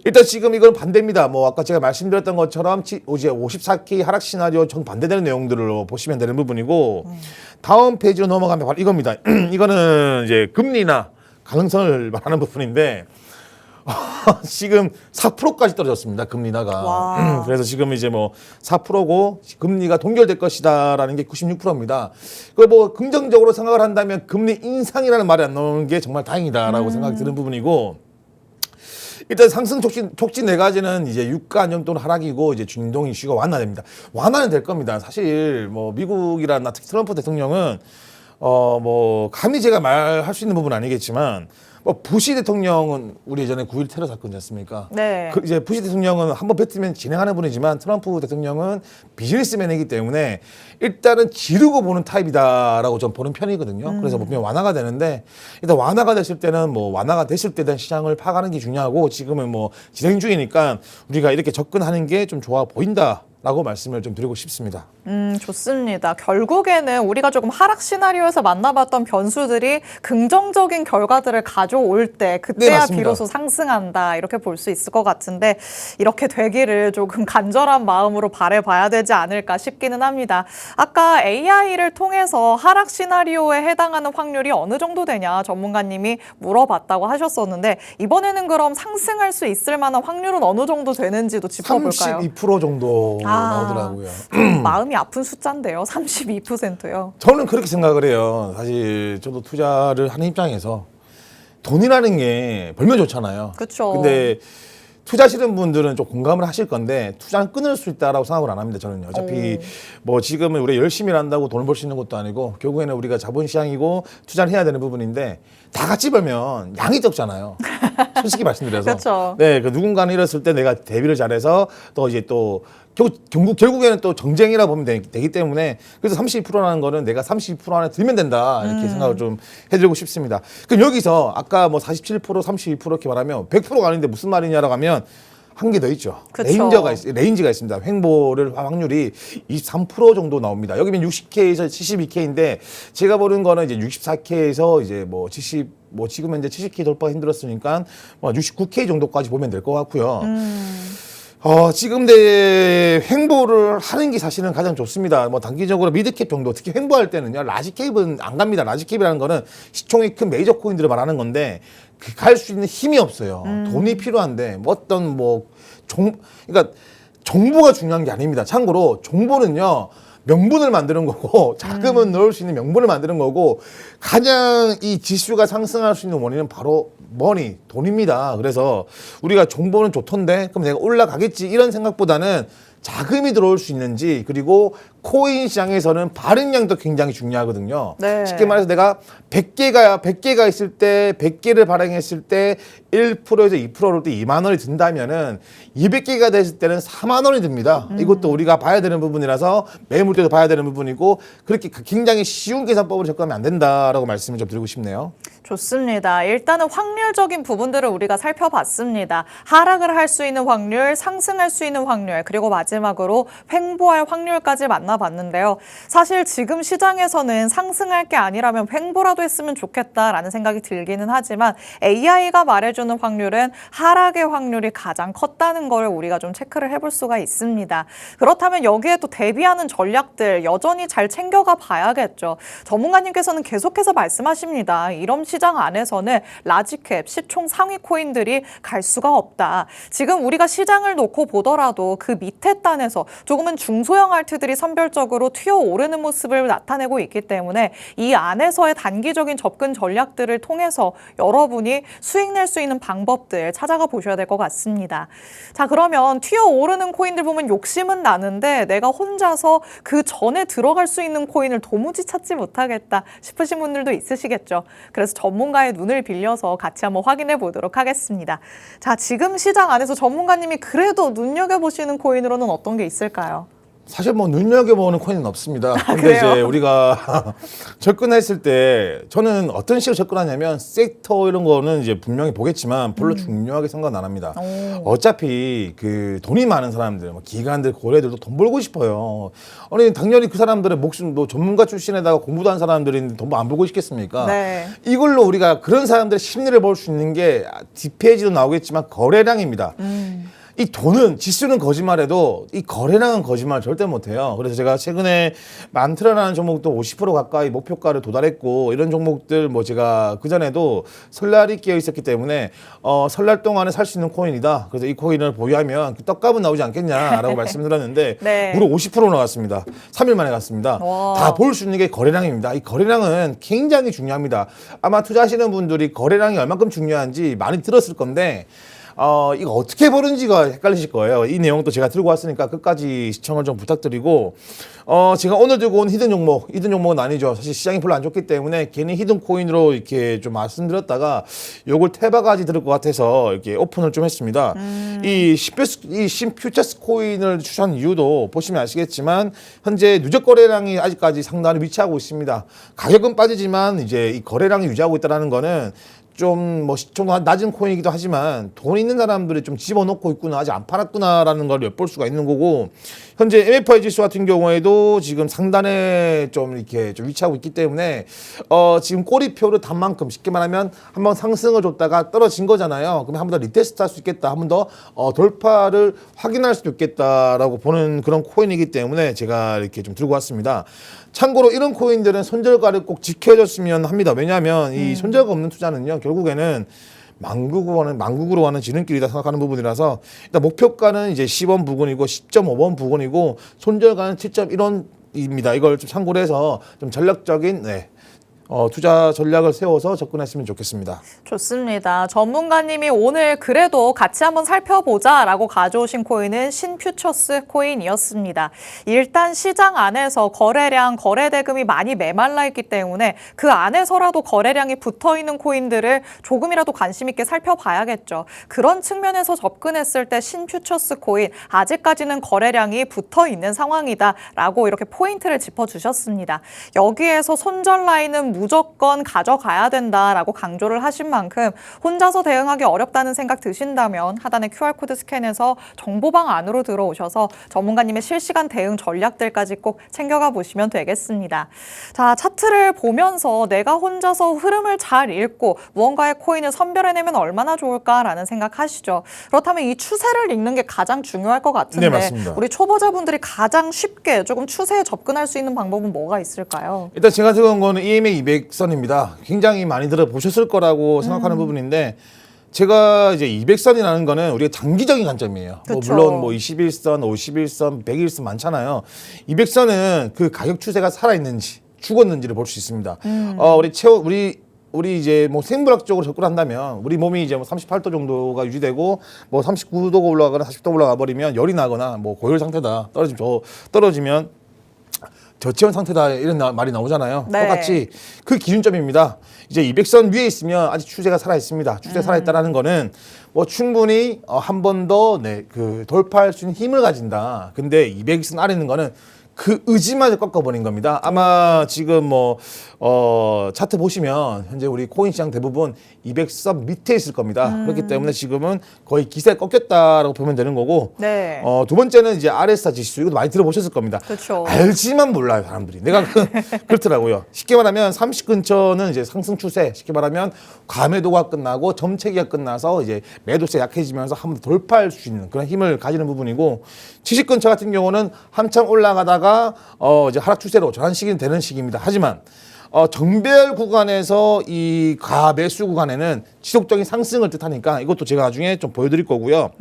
일단 지금 이건 반대입니다. 뭐 아까 제가 말씀드렸던 것처럼 이제 54K 하락 시나리오 정 반대되는 내용들로 보시면 되는 부분이고 다음 페이지로 넘어가면 바로 이겁니다. 이거는 이제 금리나 가능성을 말하는 부분인데 지금 4%까지 떨어졌습니다. 금리 인하가. 와. 그래서 지금 이제 뭐 4%고 금리가 동결될 것이다라는 게 96%입니다. 그걸 뭐 긍정적으로 생각을 한다면 금리 인상이라는 말이 안 나오는 게 정말 다행이다라고 생각이 드는 부분이고 일단 상승 촉진 네 가지는 이제 유가 안정 또는 하락이고 이제 중동 이슈가 완화됩니다. 완화는 될 겁니다. 사실 뭐 미국이라나 특히 트럼프 대통령은 뭐 감히 제가 말할 수 있는 부분은 아니겠지만 뭐 부시 대통령은 우리 예전에 9.1 테러 사건이지 않습니까? 네. 이제 부시 대통령은 한번 뱉으면 진행하는 분이지만 트럼프 대통령은 비즈니스맨이기 때문에 일단은 지르고 보는 타입이다라고 전 보는 편이거든요. 그래서 보면 완화가 되는데 일단 완화가 됐을 때는 뭐 완화가 됐을 때 대한 시장을 파악하는 게 중요하고 지금은 뭐 진행 중이니까 우리가 이렇게 접근하는 게 좀 좋아 보인다. 라고 말씀을 좀 드리고 싶습니다. 좋습니다. 결국에는 우리가 조금 하락 시나리오에서 만나봤던 변수들이 긍정적인 결과들을 가져올 때 그때야 맞습니다. 비로소 상승한다 이렇게 볼 수 있을 것 같은데 이렇게 되기를 조금 간절한 마음으로 바라봐야 되지 않을까 싶기는 합니다. 아까 AI를 통해서 하락 시나리오에 해당하는 확률이 어느 정도 되냐 전문가님이 물어봤다고 하셨었는데 이번에는 그럼 상승할 수 있을 만한 확률은 어느 정도 되는지도 짚어볼까요? 32% 정도 나오더라고요. 마음이 아픈 숫자인데요. 32%요. 저는 그렇게 생각을 해요. 사실 저도 투자를 하는 입장에서 돈이라는 게 벌면 좋잖아요. 그쵸. 근데 투자하시는 분들은 좀 공감을 하실 건데 투자는 끊을 수 있다라고 생각을 안 합니다. 저는 어차피 뭐 지금은 우리가 열심히 한다고 돈을 벌 수 있는 것도 아니고 결국에는 우리가 자본시장이고 투자를 해야 되는 부분인데 다 같이 벌면 양이 적잖아요. 솔직히 말씀드려서. 그쵸. 네, 그 누군가는 이랬을 때 내가 대비를 잘해서 또 이제 또 결국에는 또 정쟁이라 보면 되기 때문에 그래서 32%라는 거는 내가 32% 안에 들면 된다 이렇게 생각을 좀 해드리고 싶습니다. 그럼 여기서 아까 뭐 47%, 32% 이렇게 말하면 100%가 아닌데 무슨 말이냐라고 하면 한 개 더 있죠. 그쵸. 레인지가 있습니다. 횡보를 확률이 23% 정도 나옵니다. 여기면 60K에서 72K인데 제가 보는 거는 이제 64K에서 이제 뭐 70, 뭐 지금 현재 70K 돌파가 힘들었으니까 뭐 69K 정도까지 보면 될 것 같고요. 지금 횡보를 하는 게 사실은 가장 좋습니다. 뭐 단기적으로 미드캡 정도, 특히 횡보할 때는요, 라지캡은 안 갑니다. 라지캡이라는 거는 시총이 큰 메이저 코인들을 말하는 건데, 갈 수 있는 힘이 없어요. 돈이 필요한데, 뭐 어떤 그러니까 정보가 중요한 게 아닙니다. 참고로 정보는요, 명분을 만드는 거고 자금은 넣을 수 있는 명분을 만드는 거고 가장 이 지수가 상승할 수 있는 원인은 바로 돈입니다. 그래서 우리가 정보는 좋던데 그럼 내가 올라가겠지 이런 생각보다는 자금이 들어올 수 있는지 그리고 코인 시장에서는 발행량도 굉장히 중요하거든요. 네. 쉽게 말해서 내가 100개가 있을 때 100개를 발행했을 때 1%에서 2%를 때 2만 원이 든다면은 200개가 됐을 때는 4만 원이 듭니다. 이것도 우리가 봐야 되는 부분이라서 매물 때도 봐야 되는 부분이고 그렇게 굉장히 쉬운 계산법으로 접근하면 안 된다라고 말씀을 좀 드리고 싶네요. 좋습니다. 일단은 확률적인 부분들을 우리가 살펴봤습니다. 하락을 할 수 있는 확률, 상승할 수 있는 확률, 그리고 마지막으로 횡보할 확률까지 만나봤는데요. 사실 지금 시장에서는 상승할 게 아니라면 횡보라도 했으면 좋겠다라는 생각이 들기는 하지만 AI가 말해주는 확률은 하락의 확률이 가장 컸다는 걸 우리가 좀 체크를 해볼 수가 있습니다. 그렇다면 여기에 또 대비하는 전략들 여전히 잘 챙겨가 봐야겠죠. 전문가님께서는 계속해서 말씀하십니다. 이런 시장 안에서는 라지캡, 시총 상위 코인들이 갈 수가 없다. 지금 우리가 시장을 놓고 보더라도 그 밑에 단에서 조금은 중소형 알트들이 선별적으로 튀어오르는 모습을 나타내고 있기 때문에 이 안에서의 단기적인 접근 전략들을 통해서 여러분이 수익 낼 수 있는 방법들 찾아가 보셔야 될 것 같습니다. 자, 그러면 튀어오르는 코인들 보면 욕심은 나는데 내가 혼자서 그 전에 들어갈 수 있는 코인을 도무지 찾지 못하겠다 싶으신 분들도 있으시겠죠. 그래서 전문가의 눈을 빌려서 같이 한번 확인해 보도록 하겠습니다. 자, 지금 시장 안에서 전문가님이 그래도 눈여겨보시는 코인으로는 어떤 게 있을까요? 사실 뭐 눈여겨보는 코인은 없습니다. 근데 그래요? 이제 우리가 접근했을 때 저는 어떤 식으로 접근하냐면 섹터 이런 거는 이제 분명히 보겠지만 별로 중요하게 생각 안 합니다. 어차피 그 돈이 많은 사람들, 뭐 기관들, 고래들도 돈 벌고 싶어요. 아니 당연히 그 사람들의 목숨, 뭐 전문가 출신에다가 공부도 한 사람들인데 돈 안 벌고 싶겠습니까? 네. 이걸로 우리가 그런 사람들의 심리를 볼 수 있는 게 뒷페이지도 나오겠지만 거래량입니다. 이 돈은 지수는 거짓말해도 이 거래량은 거짓말 절대 못해요. 그래서 제가 최근에 만트라라는 종목도 50% 가까이 목표가를 도달했고 이런 종목들 뭐 제가 그 전에도 설날이 끼어 있었기 때문에 설날 동안에 살 수 있는 코인이다. 그래서 이 코인을 보유하면 그 떡값은 나오지 않겠냐라고 말씀드렸는데 네. 무려 50% 나갔습니다. 3일 만에 갔습니다. 와. 다 볼 수 있는 게 거래량입니다. 이 거래량은 굉장히 중요합니다. 아마 투자하시는 분들이 거래량이 얼만큼 중요한지 많이 들었을 건데 이거 어떻게 보는지가 헷갈리실 거예요. 이 내용도 제가 들고 왔으니까 끝까지 시청을 좀 부탁드리고, 제가 오늘 들고 온 히든 종목은 아니죠. 사실 시장이 별로 안 좋기 때문에 괜히 히든 코인으로 이렇게 좀 말씀드렸다가 요걸 태바가지 들을 것 같아서 이렇게 오픈을 좀 했습니다. 이 신퓨처스 코인을 추천한 이유도 보시면 아시겠지만 현재 누적 거래량이 아직까지 상단에 위치하고 있습니다. 가격은 빠지지만 이제 이 거래량이 유지하고 있다는 거는 좀 낮은 코인이기도 하지만 돈 있는 사람들이 좀 집어넣고 있구나, 아직 안 팔았구나라는 걸 엿볼 수가 있는 거고, 현재 MFI 지수 같은 경우에도 지금 상단에 좀 이렇게 좀 위치하고 있기 때문에 지금 꼬리표를 단 만큼 쉽게 말하면 한번 상승을 줬다가 떨어진 거잖아요. 그러면 한 번 더 리테스트 할 수 있겠다, 한 번 더 돌파를 확인할 수도 있겠다라고 보는 그런 코인이기 때문에 제가 이렇게 좀 들고 왔습니다. 참고로 이런 코인들은 손절가를 꼭 지켜줬으면 합니다. 왜냐하면 이 손절가 없는 투자는요, 결국에는 망국으로 가는 지름길이다 생각하는 부분이라서 일단 목표가는 이제 10원 부근이고 10.5원 부근이고 손절가는 7.1원입니다. 이걸 좀 참고로 해서 좀 전략적인 투자 전략을 세워서 접근했으면 좋겠습니다. 좋습니다. 전문가님이 오늘 그래도 같이 한번 살펴보자라고 가져오신 코인은 신퓨처스 코인이었습니다. 일단 시장 안에서 거래량, 거래 대금이 많이 메말라 있기 때문에 그 안에서라도 거래량이 붙어있는 코인들을 조금이라도 관심 있게 살펴봐야겠죠. 그런 측면에서 접근했을 때 신퓨처스 코인 아직까지는 거래량이 붙어있는 상황이다라고 이렇게 포인트를 짚어주셨습니다. 여기에서 손절 라인은 무조건 가져가야 된다라고 강조를 하신 만큼 혼자서 대응하기 어렵다는 생각 드신다면 하단의 QR코드 스캔해서 정보방 안으로 들어오셔서 전문가님의 실시간 대응 전략들까지 꼭 챙겨가 보시면 되겠습니다. 자, 차트를 보면서 내가 혼자서 흐름을 잘 읽고 무언가의 코인을 선별해내면 얼마나 좋을까라는 생각하시죠. 그렇다면 이 추세를 읽는 게 가장 중요할 것 같은데, 네, 맞습니다. 우리 초보자분들이 가장 쉽게 조금 추세에 접근할 수 있는 방법은 뭐가 있을까요? 일단 제가 들어온 거는 EMA 200선입니다. 굉장히 많이 들어보셨을 거라고 생각하는 부분인데 제가 이제 200선이라는 거는 우리가 장기적인 관점이에요. 뭐 그쵸. 물론 뭐 21선, 51선, 100일선 많잖아요. 200선은 그 가격 추세가 살아있는지 죽었는지를 볼 수 있습니다. 우리 이제 뭐 생물학적으로 접근한다면 우리 몸이 이제 뭐 38도 정도가 유지되고 뭐 39도가 올라가거나 40도 올라가 버리면 열이 나거나 뭐 고열 상태다 떨어지면 저체온 상태다 이런 말이 나오잖아요. 네. 똑같이 그 기준점입니다. 이제 200선 위에 있으면 아직 추세가 살아 있습니다. 추세 살아 있다라는 거는 뭐 충분히 한 번 더 그 돌파할 수 있는 힘을 가진다. 근데 200선 아래 있는 거는 그 의지마저 꺾어버린 겁니다. 아마 지금 차트 보시면 현재 우리 코인 시장 대부분 200선 밑에 있을 겁니다. 그렇기 때문에 지금은 거의 기세가 꺾였다라고 보면 되는 거고. 네. 두 번째는 이제 RSI 지수 이것도 많이 들어보셨을 겁니다. 그렇죠. 알지만 몰라요 사람들이. 내가 그렇더라고요. 쉽게 말하면 30 근처는 이제 상승 추세. 쉽게 말하면 과매도가 끝나고 점체기가 끝나서 이제 매도세 약해지면서 한 번 돌파할 수 있는 그런 힘을 가지는 부분이고 70 근처 같은 경우는 한참 올라가다가 이제 하락 추세로 전환식이 되는 시기입니다. 하지만 정배열 구간에서 이 가매수 구간에는 지속적인 상승을 뜻하니까 이것도 제가 나중에 좀 보여드릴 거고요.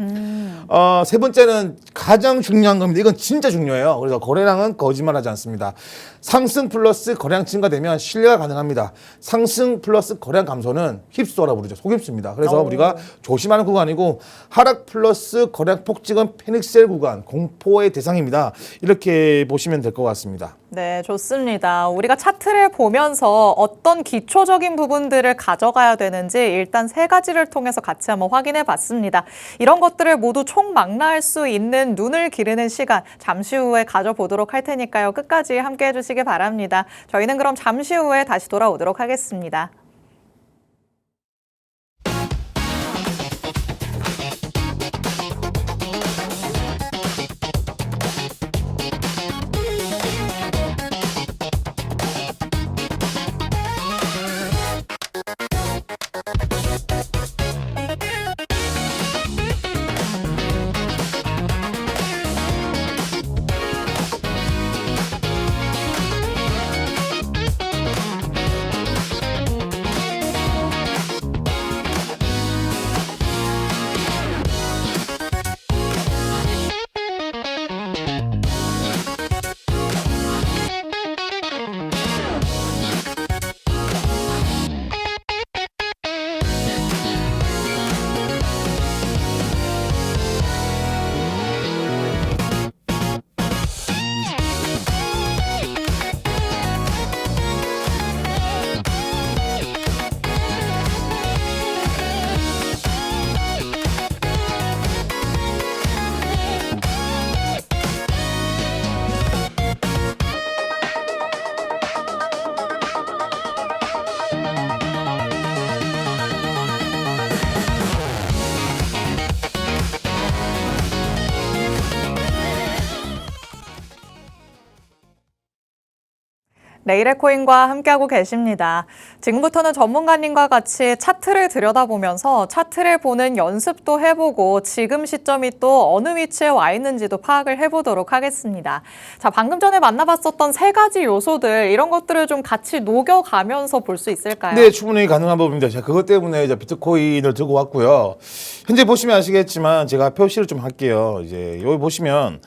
세 번째는 가장 중요한 겁니다. 이건 진짜 중요해요. 그래서 거래량은 거짓말하지 않습니다. 상승 플러스 거래량 증가되면 신뢰가 가능합니다. 상승 플러스 거래량 감소는 휩소라 부르죠. 속임수입니다. 그래서 우리가 조심하는 구간이고 하락 플러스 거래량 폭증은 패닉셀 구간, 공포의 대상입니다. 이렇게 보시면 될 것 같습니다. 네, 좋습니다. 우리가 차트를 보면서 어떤 기초적인 부분들을 가져가야 되는지 일단 세 가지를 통해서 같이 한번 확인해 봤습니다. 이런 것들을 모두 총망라할 수 있는 눈을 기르는 시간 잠시 후에 가져보도록 할 테니까요. 끝까지 함께 해주시기 바랍니다. 저희는 그럼 잠시 후에 다시 돌아오도록 하겠습니다. 레이레 코인과 함께하고 계십니다. 지금부터는 전문가님과 같이 차트를 들여다보면서 차트를 보는 연습도 해보고 지금 시점이 또 어느 위치에 와 있는지도 파악을 해보도록 하겠습니다. 자, 방금 전에 만나봤었던 세 가지 요소들 이런 것들을 좀 같이 녹여가면서 볼 수 있을까요? 네, 충분히 가능한 법입니다. 제가 그것 때문에 이제 비트코인을 들고 왔고요. 현재 보시면 아시겠지만 제가 표시를 좀 할게요. 이제 여기 보시면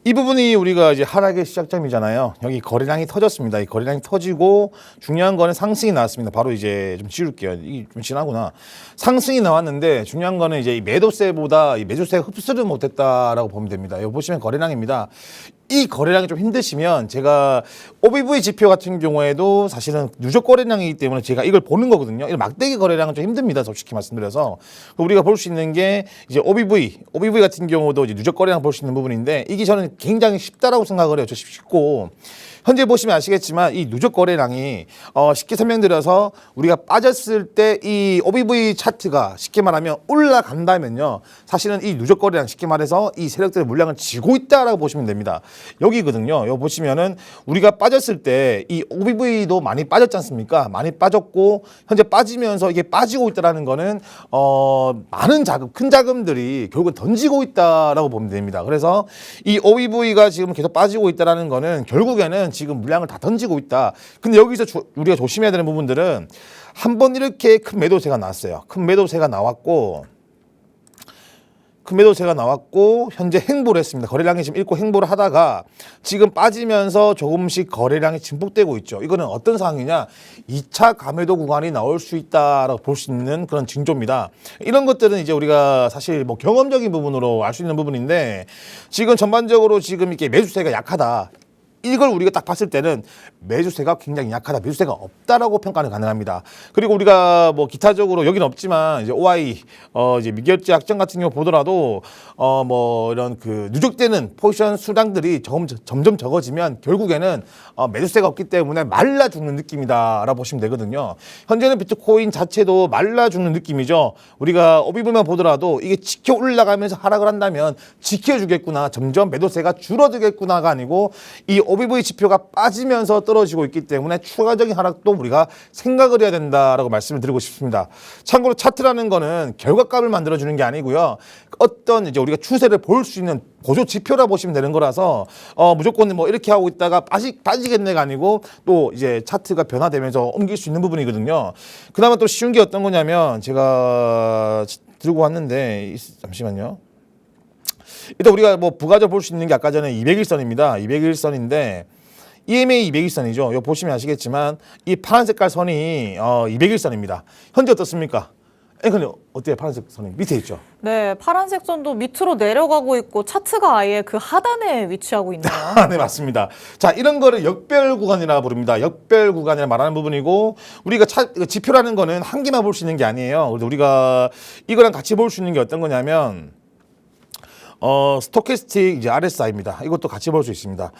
이 부분이 우리가 이제 하락의 시작점이잖아요. 여기 거래량이 터졌습니다. 이 거래량이 터지고 중요한 거는 상승이 나왔습니다. 바로 이제 좀 지울게요. 이게 좀 지나구나. 상승이 나왔는데 중요한 거는 이제 이 매도세보다 이 매수세가 흡수를 못했다라고 보면 됩니다. 여기 보시면 거래량입니다. 이 거래량이 좀 힘드시면 제가 OBV 지표 같은 경우에도 사실은 누적 거래량이기 때문에 제가 이걸 보는 거거든요. 이 막대기 거래량은 좀 힘듭니다. 솔직히 말씀드려서. 우리가 볼 수 있는 게 이제 OBV 같은 경우도 이제 누적 거래량 볼 수 있는 부분인데 이게 저는 굉장히 쉽다라고 생각을 해요. 저 쉽고. 현재 보시면 아시겠지만 이 누적 거래량이 쉽게 설명드려서 우리가 빠졌을 때 이 OBV 차트가 쉽게 말하면 올라간다면요. 사실은 이 누적 거래량 쉽게 말해서 이 세력들의 물량을 쥐고 있다라고 보시면 됩니다. 여기거든요. 여기 보시면은 우리가 빠졌을 때 이 OBV도 많이 빠졌지 않습니까? 많이 빠졌고 현재 빠지면서 이게 빠지고 있다라는 거는 많은 자금, 큰 자금들이 결국 던지고 있다라고 보면 됩니다. 그래서 이 OBV가 지금 계속 빠지고 있다라는 거는 결국에는 지금 물량을 다 던지고 있다. 근데 여기서 우리가 조심해야 되는 부분들은 한번 이렇게 큰 매도세가 나왔어요. 큰 매도세가 나왔고 현재 행보를 했습니다. 거래량이 지금 읽고 행보를 하다가 지금 빠지면서 조금씩 거래량이 증폭되고 있죠. 이거는 어떤 상황이냐? 2차 가매도 구간이 나올 수 있다라고 볼 수 있는 그런 징조입니다. 이런 것들은 이제 우리가 사실 뭐 경험적인 부분으로 알 수 있는 부분인데 지금 전반적으로 지금 이렇게 매수세가 약하다. 이걸 우리가 딱 봤을 때는 매수세가 굉장히 약하다, 매수세가 없다라고 평가는 가능합니다. 그리고 우리가 뭐 기타적으로 여기는 없지만 이제 OI 이제 미결제 약정 같은 경우 보더라도 뭐 이런 그 누적되는 포지션 수량들이 점점 적어지면 결국에는 매수세가 없기 때문에 말라 죽는 느낌이다라고 보시면 되거든요. 현재는 비트코인 자체도 말라 죽는 느낌이죠. 우리가 오비브만 보더라도 이게 지켜 올라가면서 하락을 한다면 지켜주겠구나, 점점 매도세가 줄어들겠구나가 아니고 이 OBV 지표가 빠지면서 떨어지고 있기 때문에 추가적인 하락도 우리가 생각을 해야 된다라고 말씀을 드리고 싶습니다. 참고로 차트라는 거는 결과값을 만들어주는 게 아니고요. 어떤 이제 우리가 추세를 볼 수 있는 보조 지표라 보시면 되는 거라서 무조건 뭐 이렇게 하고 있다가 빠지겠네가 아니고 또 이제 차트가 변화되면서 옮길 수 있는 부분이거든요. 그나마 또 쉬운 게 어떤 거냐면 제가 들고 왔는데 잠시만요. 일단 우리가 뭐 부가적으로 볼 수 있는 게 아까 전에 200일선입니다. 200일선인데 EMA 200일선이죠. 여기 보시면 아시겠지만 이 파란 색깔 선이 200일선입니다. 현재 어떻습니까? 근데 어때요? 파란색 선이 밑에 있죠? 네, 파란색 선도 밑으로 내려가고 있고 차트가 아예 그 하단에 위치하고 있네요. 네, 맞습니다. 자, 이런 거를 역별 구간이라 부릅니다. 역별 구간이라 말하는 부분이고 우리가 지표라는 거는 한 개만 볼 수 있는 게 아니에요. 그래서 우리가 이거랑 같이 볼 수 있는 게 어떤 거냐면 스토캐스틱 이제 RSI입니다. 이것도 같이 볼 수 있습니다.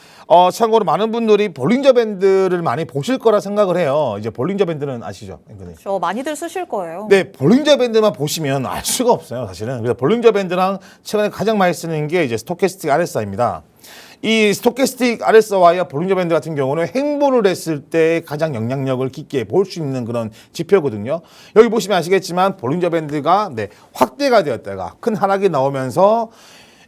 참고로 많은 분들이 볼린저 밴드를 많이 보실 거라 생각을 해요. 이제 볼린저 밴드는 아시죠? 저 많이들 쓰실 거예요. 네, 볼린저 밴드만 보시면 알 수가 없어요, 사실은. 그래서 볼린저 밴드랑 최근에 가장 많이 쓰는 게 이제 스토캐스틱 RSI입니다. 이 스토캐스틱 RSI와 볼린저 밴드 같은 경우는 행보를 했을 때 가장 영향력을 깊게 볼 수 있는 그런 지표거든요. 여기 보시면 아시겠지만 볼린저 밴드가 확대가 되었다가 큰 하락이 나오면서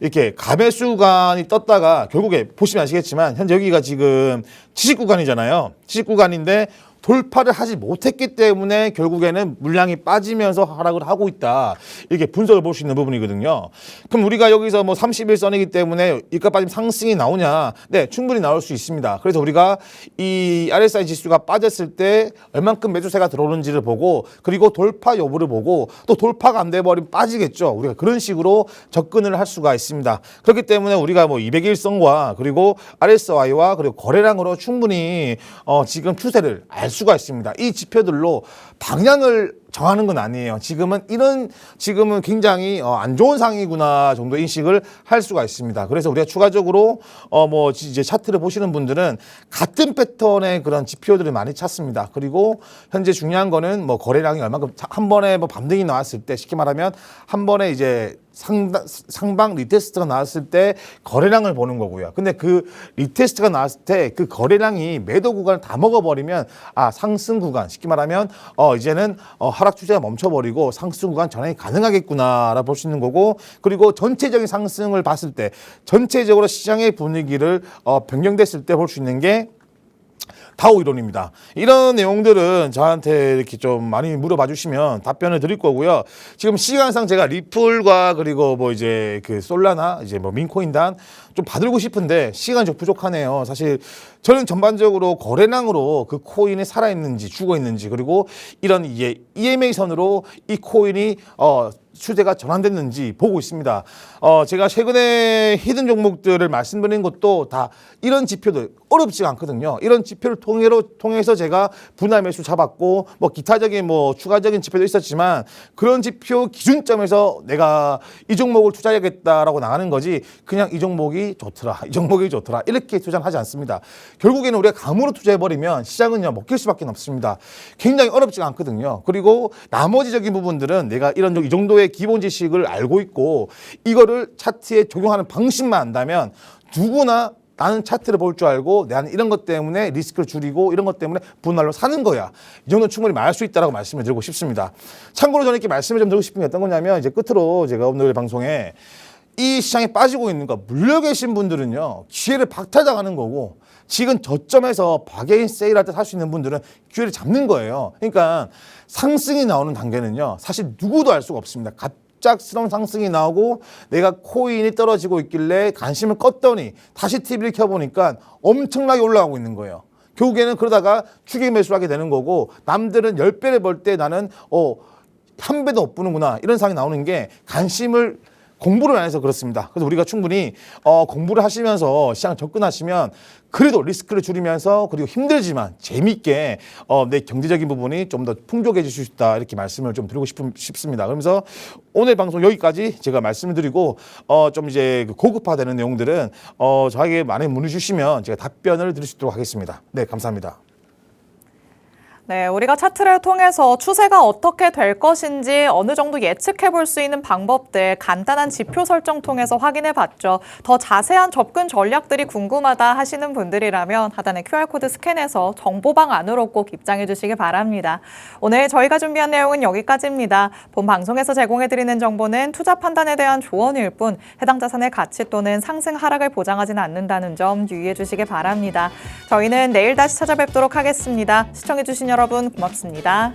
이렇게 가매수 구간이 떴다가 결국에 보시면 아시겠지만 현재 여기가 지금 지식 구간이잖아요. 지식 구간인데 돌파를 하지 못했기 때문에 결국에는 물량이 빠지면서 하락을 하고 있다. 이렇게 분석을 볼 수 있는 부분이거든요. 그럼 우리가 여기서 뭐 31선이기 때문에 이가 빠지면 상승이 나오냐? 네, 충분히 나올 수 있습니다. 그래서 우리가 이 RSI 지수가 빠졌을 때 얼만큼 매수세가 들어오는지를 보고 그리고 돌파 여부를 보고 또 돌파가 안 돼버리면 빠지겠죠. 우리가 그런 식으로 접근을 할 수가 있습니다. 그렇기 때문에 우리가 뭐 200일선과 그리고 RSI와 그리고 거래량으로 충분히 지금 추세를 알 수가 있습니다. 이 지표들로 방향을 정하는 건 아니에요. 지금은 굉장히 안 좋은 상황이구나 정도 인식을 할 수가 있습니다. 그래서 우리가 추가적으로 뭐 이제 차트를 보시는 분들은 같은 패턴의 그런 지표들을 많이 찾습니다. 그리고 현재 중요한 거는 뭐 거래량이 얼마큼 한 번에 뭐 반등이 나왔을 때 쉽게 말하면 한 번에 이제 상방 리테스트가 나왔을 때 거래량을 보는 거고요. 근데 그 리테스트가 나왔을 때 그 거래량이 매도 구간을 다 먹어버리면 상승 구간 쉽게 말하면 이제는 하락 추세가 멈춰버리고 상승 구간 전환이 가능하겠구나라 볼 수 있는 거고 그리고 전체적인 상승을 봤을 때 전체적으로 시장의 분위기를 변경됐을 때 볼 수 있는 게 다우 이론입니다. 이런 내용들은 저한테 이렇게 좀 많이 물어봐 주시면 답변을 드릴 거고요. 지금 시간상 제가 리플과 그리고 뭐 이제 그 솔라나 이제 뭐 민코인단 좀 받들고 싶은데 시간이 좀 부족하네요. 사실 저는 전반적으로 거래량으로 그 코인이 살아있는지 죽어있는지 그리고 이런 이제 EMA 선으로 이 코인이 추세가 전환됐는지 보고 있습니다. 제가 최근에 히든 종목들을 말씀드린 것도 다 이런 지표들 어렵지가 않거든요. 이런 지표를 통해서 제가 분할 매수 잡았고 뭐 기타적인 뭐 추가적인 지표도 있었지만 그런 지표 기준점에서 내가 이 종목을 투자해야겠다라고 나가는 거지 그냥 이 종목이 좋더라, 이 종목이 좋더라 이렇게 투자는 하지 않습니다. 결국에는 우리가 감으로 투자해버리면 시장은요 먹힐 수밖에 없습니다. 굉장히 어렵지가 않거든요. 그리고 나머지적인 부분들은 내가 이 정도의 기본 지식을 알고 있고 이거를 차트에 적용하는 방식만 안다면 누구나 나는 차트를 볼 줄 알고 나는 이런 것 때문에 리스크를 줄이고 이런 것 때문에 분할로 사는 거야. 이 정도는 충분히 말할 수 있다고 말씀을 드리고 싶습니다. 참고로 저는 이렇게 말씀을 좀 드리고 싶은 게 어떤 거냐면 이제 끝으로 제가 오늘 방송에 이 시장에 빠지고 있는 거 물려 계신 분들은요. 기회를 박탈당하는 거고 지금 저점에서 바게인 세일할 때 살 수 있는 분들은 기회를 잡는 거예요. 그러니까 상승이 나오는 단계는요. 사실 누구도 알 수가 없습니다. 갑작스러운 상승이 나오고 내가 코인이 떨어지고 있길래 관심을 껐더니 다시 TV를 켜보니까 엄청나게 올라가고 있는 거예요. 결국에는 그러다가 추격 매수를 하게 되는 거고 남들은 10배를 벌 때 나는 한 배도 못 버는구나 이런 상황이 나오는 게 관심을 공부를 안 해서 그렇습니다. 그래서 우리가 충분히 공부를 하시면서 시장 접근하시면 그래도 리스크를 줄이면서 그리고 힘들지만 재미있게 내 경제적인 부분이 좀 더 풍족해질 수 있다 이렇게 말씀을 좀 드리고 싶습니다. 그러면서 오늘 방송 여기까지 제가 말씀을 드리고 좀 이제 고급화되는 내용들은 저에게 많이 문의 주시면 제가 답변을 드릴 수 있도록 하겠습니다. 네, 감사합니다. 네, 우리가 차트를 통해서 추세가 어떻게 될 것인지 어느 정도 예측해 볼 수 있는 방법들 간단한 지표 설정 통해서 확인해 봤죠. 더 자세한 접근 전략들이 궁금하다 하시는 분들이라면 하단의 QR코드 스캔해서 정보방 안으로 꼭 입장해 주시기 바랍니다. 오늘 저희가 준비한 내용은 여기까지입니다. 본 방송에서 제공해 드리는 정보는 투자 판단에 대한 조언일 뿐 해당 자산의 가치 또는 상승 하락을 보장하지는 않는다는 점 유의해 주시기 바랍니다. 저희는 내일 다시 찾아뵙도록 하겠습니다. 시청해 주신 여러분 고맙습니다.